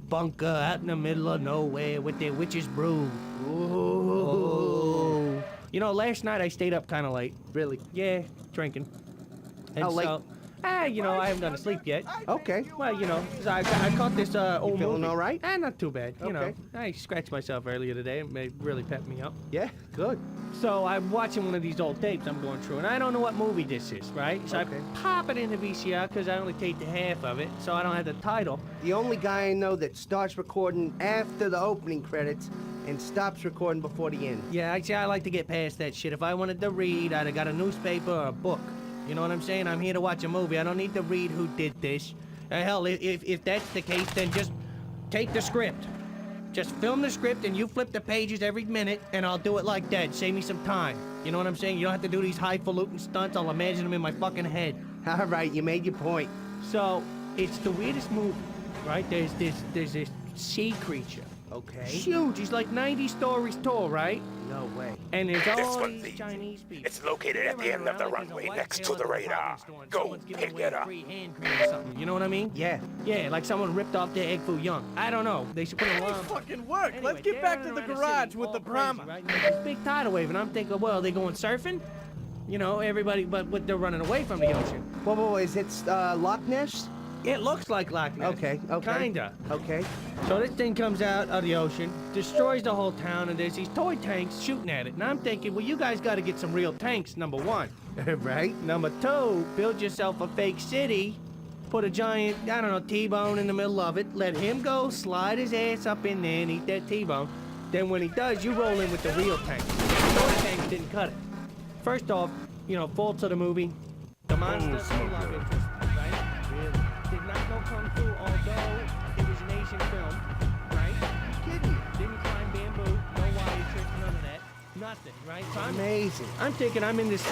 bunker out in the middle of nowhere with their witch's brew. Ooh. You know, last night I stayed up kind of late. Really? Yeah, drinking. And How late? You know, I haven't gone to sleep yet. Okay. Well, you know, 'cause I caught this old movie. Feeling all right? Not too bad. You know, Okay. I scratched myself earlier today. It really pepped me up. Yeah, good. So I'm watching one of these old tapes I'm going through, and I don't know what movie this is, right? So Okay. I pop it in the VCR because I only taped half of it, so I don't have the title. The only guy I know that starts recording after the opening credits and stops recording before the end. Yeah, actually, I like to get past that shit. If I wanted to read, I'd have got a newspaper or a book. You know what I'm saying? I'm here to watch a movie. I don't need to read who did this. Hell, if that's the case, then just take the script. Just film the script and you flip the pages every minute, and I'll do it like that. Save me some time. You know what I'm saying? You don't have to do these highfalutin stunts. I'll imagine them in my fucking head. All right, you made your point. So, it's the weirdest movie, right? There's this sea creature. Okay. Huge. He's like 90 stories tall, right? No way. And there's This all one, these Chinese people. It's located at the end of the runway next to the radar. Go pick it up. You know what I mean? Yeah. Yeah, like someone ripped off their egg foo young. I don't know. They should put an alarm. Fucking work. Anyway, Let's get back to the garage with the Brahma. Right? This big tidal wave, and I'm thinking, well, are they going surfing? You know, everybody, but they're running away from the ocean. Whoa, is it Loch Ness? It looks like Loch Ness. Okay. Kinda. Okay. So this thing comes out of the ocean, destroys the whole town, and there's these toy tanks shooting at it. And I'm thinking, well, you guys got to get some real tanks, number one. Right. Number two, build yourself a fake city, put a giant, I don't know, T-bone in the middle of it, let him go, slide his ass up in there and eat that T-bone. Then when he does, you roll in with the real tanks. The toy tanks didn't cut it. First off, you know, faults of the movie, the monster love interest, right? Did not know Kung Fu, although it was an Asian film, right? You kidding me? Didn't climb bamboo, no wire tricks, none of that. Nothing, right? So Amazing. I'm thinking I'm in this...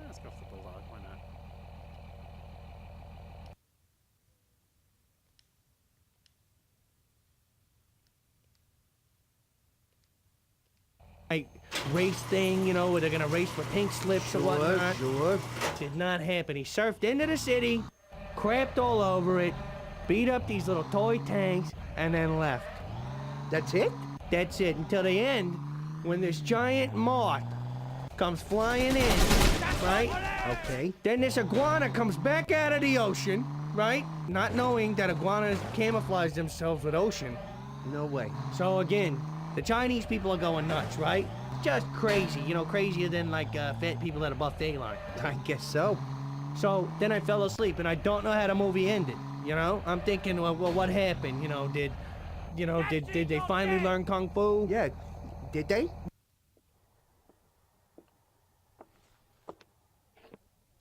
Let's go for Bulldog, why not? race thing, you know, where they're gonna race for pink slips or whatnot. Sure. Did not happen. He surfed into the city, crapped all over it, beat up these little toy tanks, and then left. That's it? That's it, until the end, when this giant moth comes flying in, right? Okay. Then this iguana comes back out of the ocean, right? Not knowing that iguanas camouflage themselves with ocean. No way. So again, the Chinese people are going nuts, right? Just crazy, you know, crazier than like fat people at a buffet line. I guess so. So then I fell asleep, and I don't know how the movie ended. You know, I'm thinking, well, what happened? You know, did they finally learn kung fu? Yeah. Did they?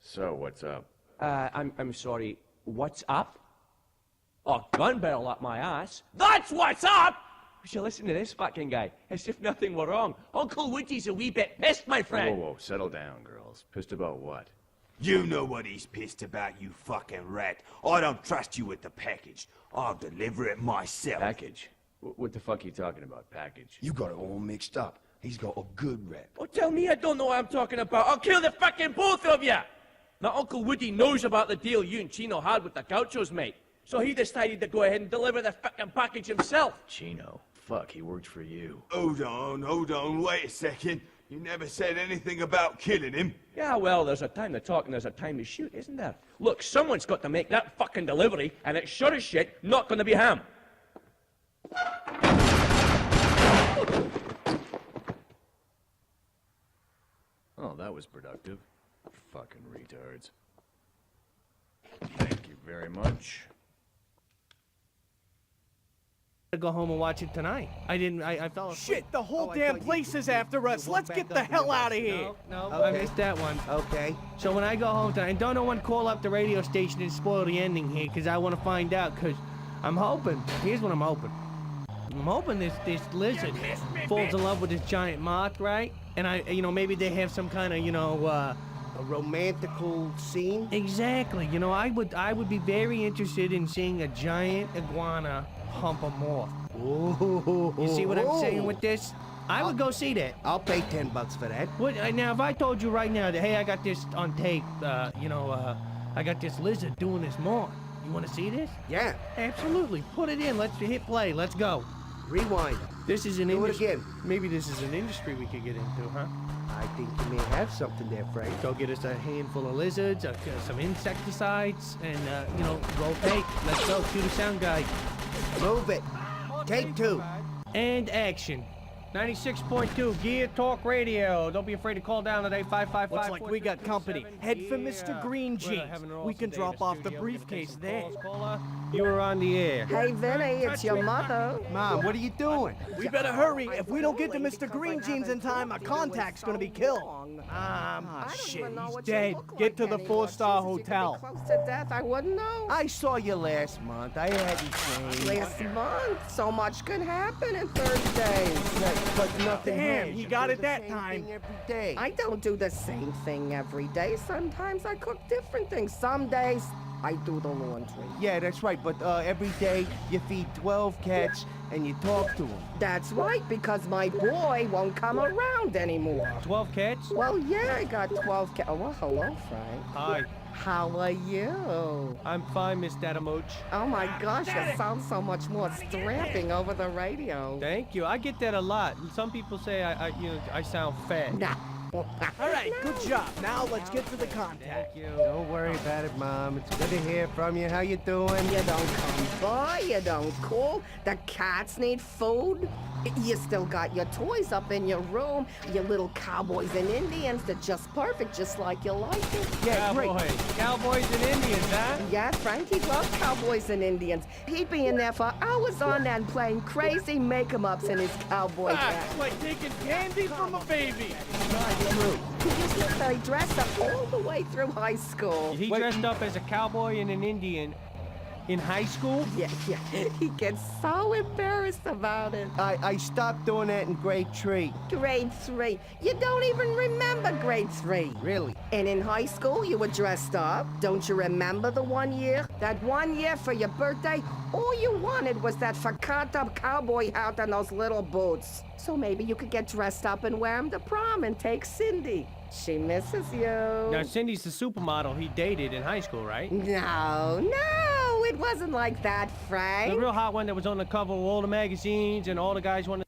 So, what's up? I'm sorry, what's up? Oh, gun barrel up my ass. That's what's up! We should listen to this fucking guy, as if nothing were wrong. Uncle Woody's a wee bit pissed, my friend. Whoa, settle down, girls. Pissed about what? You know what he's pissed about, you fucking rat. I don't trust you with the package. I'll deliver it myself. Package? What the fuck are you talking about, package? You got it all mixed up. He's got a good rep. Oh, tell me I don't know what I'm talking about. I'll kill the fucking both of you! Now, Uncle Woody knows about the deal you and Chino had with the Gauchos, mate. So he decided to go ahead and deliver the fucking package himself. Chino? Fuck, he worked for you. Hold on, wait a second. You never said anything about killing him. Yeah, well, there's a time to talk and there's a time to shoot, isn't there? Look, someone's got to make that fucking delivery, and it's sure as shit not gonna be him. Oh, that was productive. Fucking retards. Thank you very much. To go home and watch it tonight. I fell asleep. Shit, the whole damn place is after us. Let's get the hell out of here. No, Okay. I missed that one. Okay. So when I go home tonight, and don't no one call up the radio station and spoil the ending here, because I want to find out, because I'm hoping, here's what I'm hoping. I'm hoping this lizard falls in love with this giant moth, right? And maybe they have some kind of, a romantical scene? Exactly. You know, I would be very interested in seeing a giant iguana hump a moth. Ooh. You see what I'm saying with this? I would go see that. I'll pay $10 for that. Now, if I told you right now that, hey, I got this on tape, I got this lizard doing this moth. You want to see this? Yeah. Absolutely. Put it in. Let's hit play. Let's go. Rewind. This is an Do it industry. again. Maybe this is an industry we could get into, huh? I think you may have something there, Frank. Go get us a handful of lizards, some insecticides, and, roll tape. Let's go. Cue the sound guy. Move it. Take 2. And action. 96.2 Gear Talk Radio. Don't be afraid to call down today. 555. Looks like we got company. Head for Mr. Green Jeans. We can drop off the briefcase there. You're on the air. Hey, Vinny, it's your mother. Mom, what are you doing? We better hurry. If we don't get to Mr. Green Jeans in time, our contact's gonna be killed. Shit, He's dead. Get to the 4-star hotel. Close to death, I wouldn't know. I saw you last month. I hadn't changed. Last month, so much could happen in 30 days. But nothing Damn, has. he You got do it the that same time. thing every day. I don't do the same thing every day. Sometimes I cook different things. Some days I do the laundry. Yeah, that's right. But every day you feed 12 cats and you talk to them. That's right, because my boy won't come around anymore. 12 cats? Well, yeah, I got 12 cats. Oh, well, hello, Frank. Hi. How are you? I'm fine, Miss Dadamooch. Oh my gosh, you sound so much more strapping over the radio. Thank you. I get that a lot. Some people say I sound fat. Nah. All right, good job. Now let's get to the contact. Thank you. Don't worry about it, Mom. It's good to hear from you. How you doing? You don't come by, you don't call. The cats need food. You still got your toys up in your room. Your little cowboys and Indians. They're just perfect, just like you like it. Yeah, great. Cowboys and Indians, huh? Yeah, Frankie loves cowboys and Indians. He'd be in there for hours on end playing crazy make-em-ups in his cowboy hat. It's like taking candy from a baby. He used to stay dressed up all the way through high school. He dressed up as a cowboy and an Indian in high school? Yeah. He gets so embarrassed about it. I stopped doing that in grade 3. Grade 3. You don't even remember grade 3. Really? And in high school, you were dressed up. Don't you remember the 1 year? That 1 year for your birthday, all you wanted was that fucked-up cowboy hat and those little boots. So maybe you could get dressed up and wear them to prom and take Cindy. She misses you. Now, Cindy's the supermodel he dated in high school, right? No, it wasn't like that, Frank. The real hot one that was on the cover of all the magazines and all the guys wanted...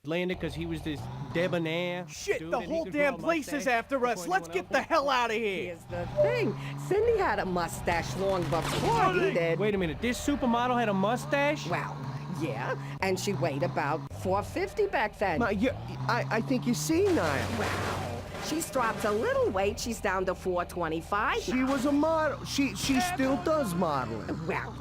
landed because he was this debonair. Shit, dude, the and he whole could grow damn a place is mustache after us. before Let's anyone get the hell out of here. Here's the thing. Cindy had a mustache long before he did. Wait a minute, this supermodel had a mustache? Well, yeah, and she weighed about 450 back then. I think you're senile. Well, she's dropped a little weight. She's down to 425. She was a model. She still does modeling. Well,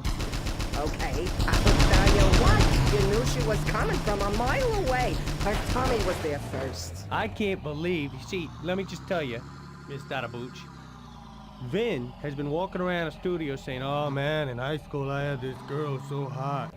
okay, I will tell you what. You knew she was coming from a mile away. Her tummy was there first. I can't believe. See, let me just tell you, Miss Dadabooch. Vin has been walking around the studio saying, "Oh man, in high school I had this girl so hot."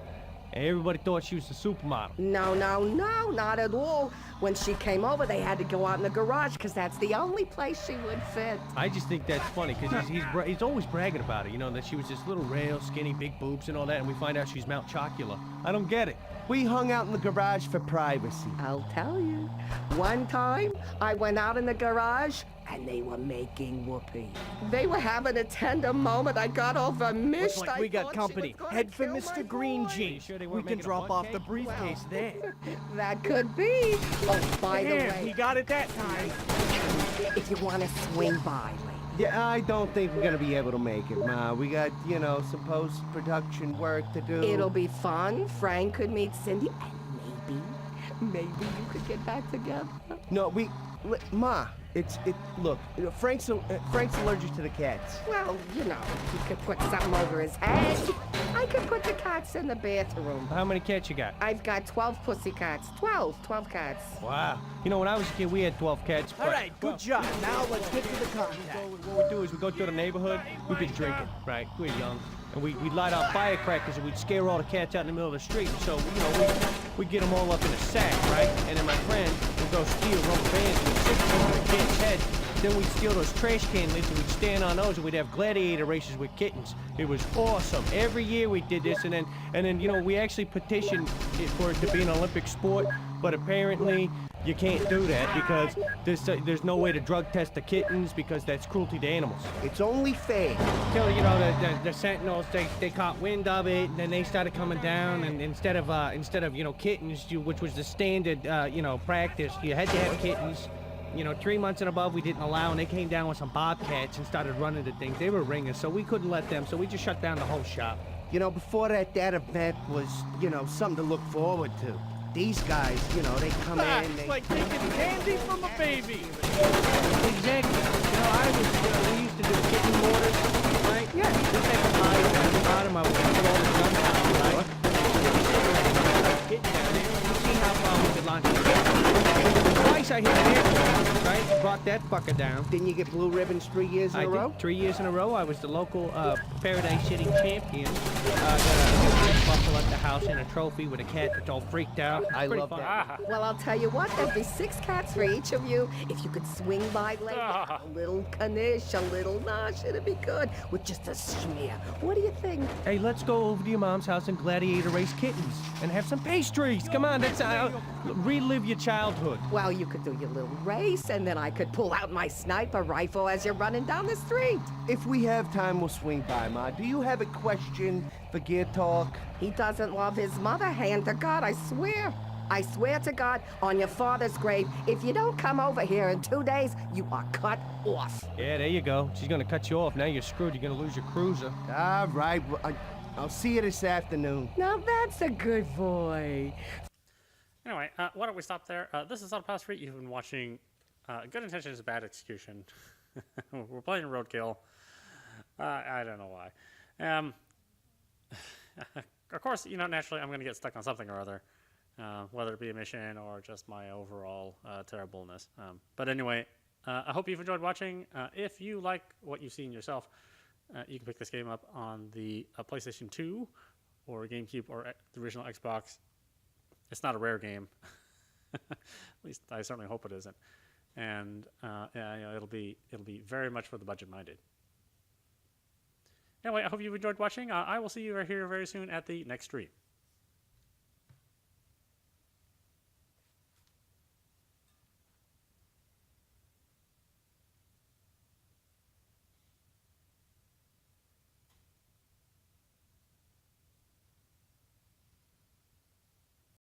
And everybody thought she was a supermodel. No, not at all. When she came over, they had to go out in the garage because that's the only place she would fit. I just think that's funny because he's always bragging about it, you know, that she was this little rail, skinny, big boobs and all that, and we find out she's Mount Chocula. I don't get it. We hung out in the garage for privacy. I'll tell you. One time, I went out in the garage, and they were making whoopee. They were having a tender moment. I got all vermished. Looks like we got company. Head for Mr. Green Jeans. We can drop off the briefcase there. That could be. Oh, by the way. He got it that time. If you want to swing by, Yeah, I don't think we're gonna be able to make it, Ma. We got, you know, some post-production work to do. it'll be fun. Frank could meet Cindy, and maybe you could get back together. No, Ma, look, Frank's allergic to the cats. Well, you know, he could put something over his head. I could put the cats in the bathroom. How many cats you got? I've got 12 pussy cats. 12 cats. Wow. You know, when I was a kid, we had 12 cats. All right, good job. Now let's get to the contact. What we do is we go through the neighborhood. We've been drinking, right? We're young. And we'd light out firecrackers and we'd scare all the cats out in the middle of the street. So, you know, we'd get them all up in a sack, right? And then my friend would go steal rubber bands and stick them on the kid's head. Then we'd steal those trash can lids and we'd stand on those and we'd have gladiator races with kittens. It was awesome. Every year we did this, and then you know, we actually petitioned for it to be an Olympic sport, but apparently you can't do that because there's no way to drug test the kittens because that's cruelty to animals. It's only fair. Till, you know, the sentinels, they caught wind of it, and then they started coming down, and instead of you know, kittens, which was the standard you know, practice, you had to have kittens. You know, 3 months and above we didn't allow, and they came down with some bobcats and started running the things. They were ringers, so we couldn't let them, so we just shut down the whole shop. You know, before that event was, you know, something to look forward to. These guys, you know, they come in. It's They... like taking candy from a baby. Exactly. You know, we used to do kitten mortars, right? Yeah. We take a pipe at the bottom of it and put all the guns down, right? Kitten down there. You see how far we could launch it. Twice I hit an airplane, right? Brought that fucker down. Didn't you get blue ribbons 3 years in a row? 3 years in a row. I was the local Paradise City champion. Got a buffalo at the house and a trophy with a cat that's all freaked out. I love that. Well, I'll tell you what, there'd be 6 cats for each of you. If you could swing by later, a little knish, a little nosh, it'd be good. With just a smear. What do you think? Hey, let's go over to your mom's house and gladiator race kittens and have some pastries. Come on, that's relive your childhood. Well, you could do your little race, and then I could pull out my sniper rifle as you're running down the street. If we have time, we'll swing by, Ma. Do you have a question for Gear Talk? He doesn't love his mother, hand to God, I swear. I swear to God, on your father's grave, if you don't come over here in 2 days, you are cut off. Yeah, there you go. She's gonna cut you off. Now you're screwed. You're gonna lose your cruiser. All right. Well, I'll see you this afternoon. Now that's a good boy. Anyway, why don't we stop there? This is audap Street. You've been watching Good Intentions, Bad Execution. We're playing Roadkill. I don't know why. Of course, you know, naturally I'm going to get stuck on something or other, whether it be a mission or just my overall terribleness. But anyway, I hope you've enjoyed watching. If you like what you've seen yourself, you can pick this game up on the PlayStation 2 or GameCube or the original Xbox. It's not a rare game. At least I certainly hope it isn't. And yeah, you know, it'll be very much for the budget-minded. Anyway, I hope you've enjoyed watching. I will see you here very soon at the next stream.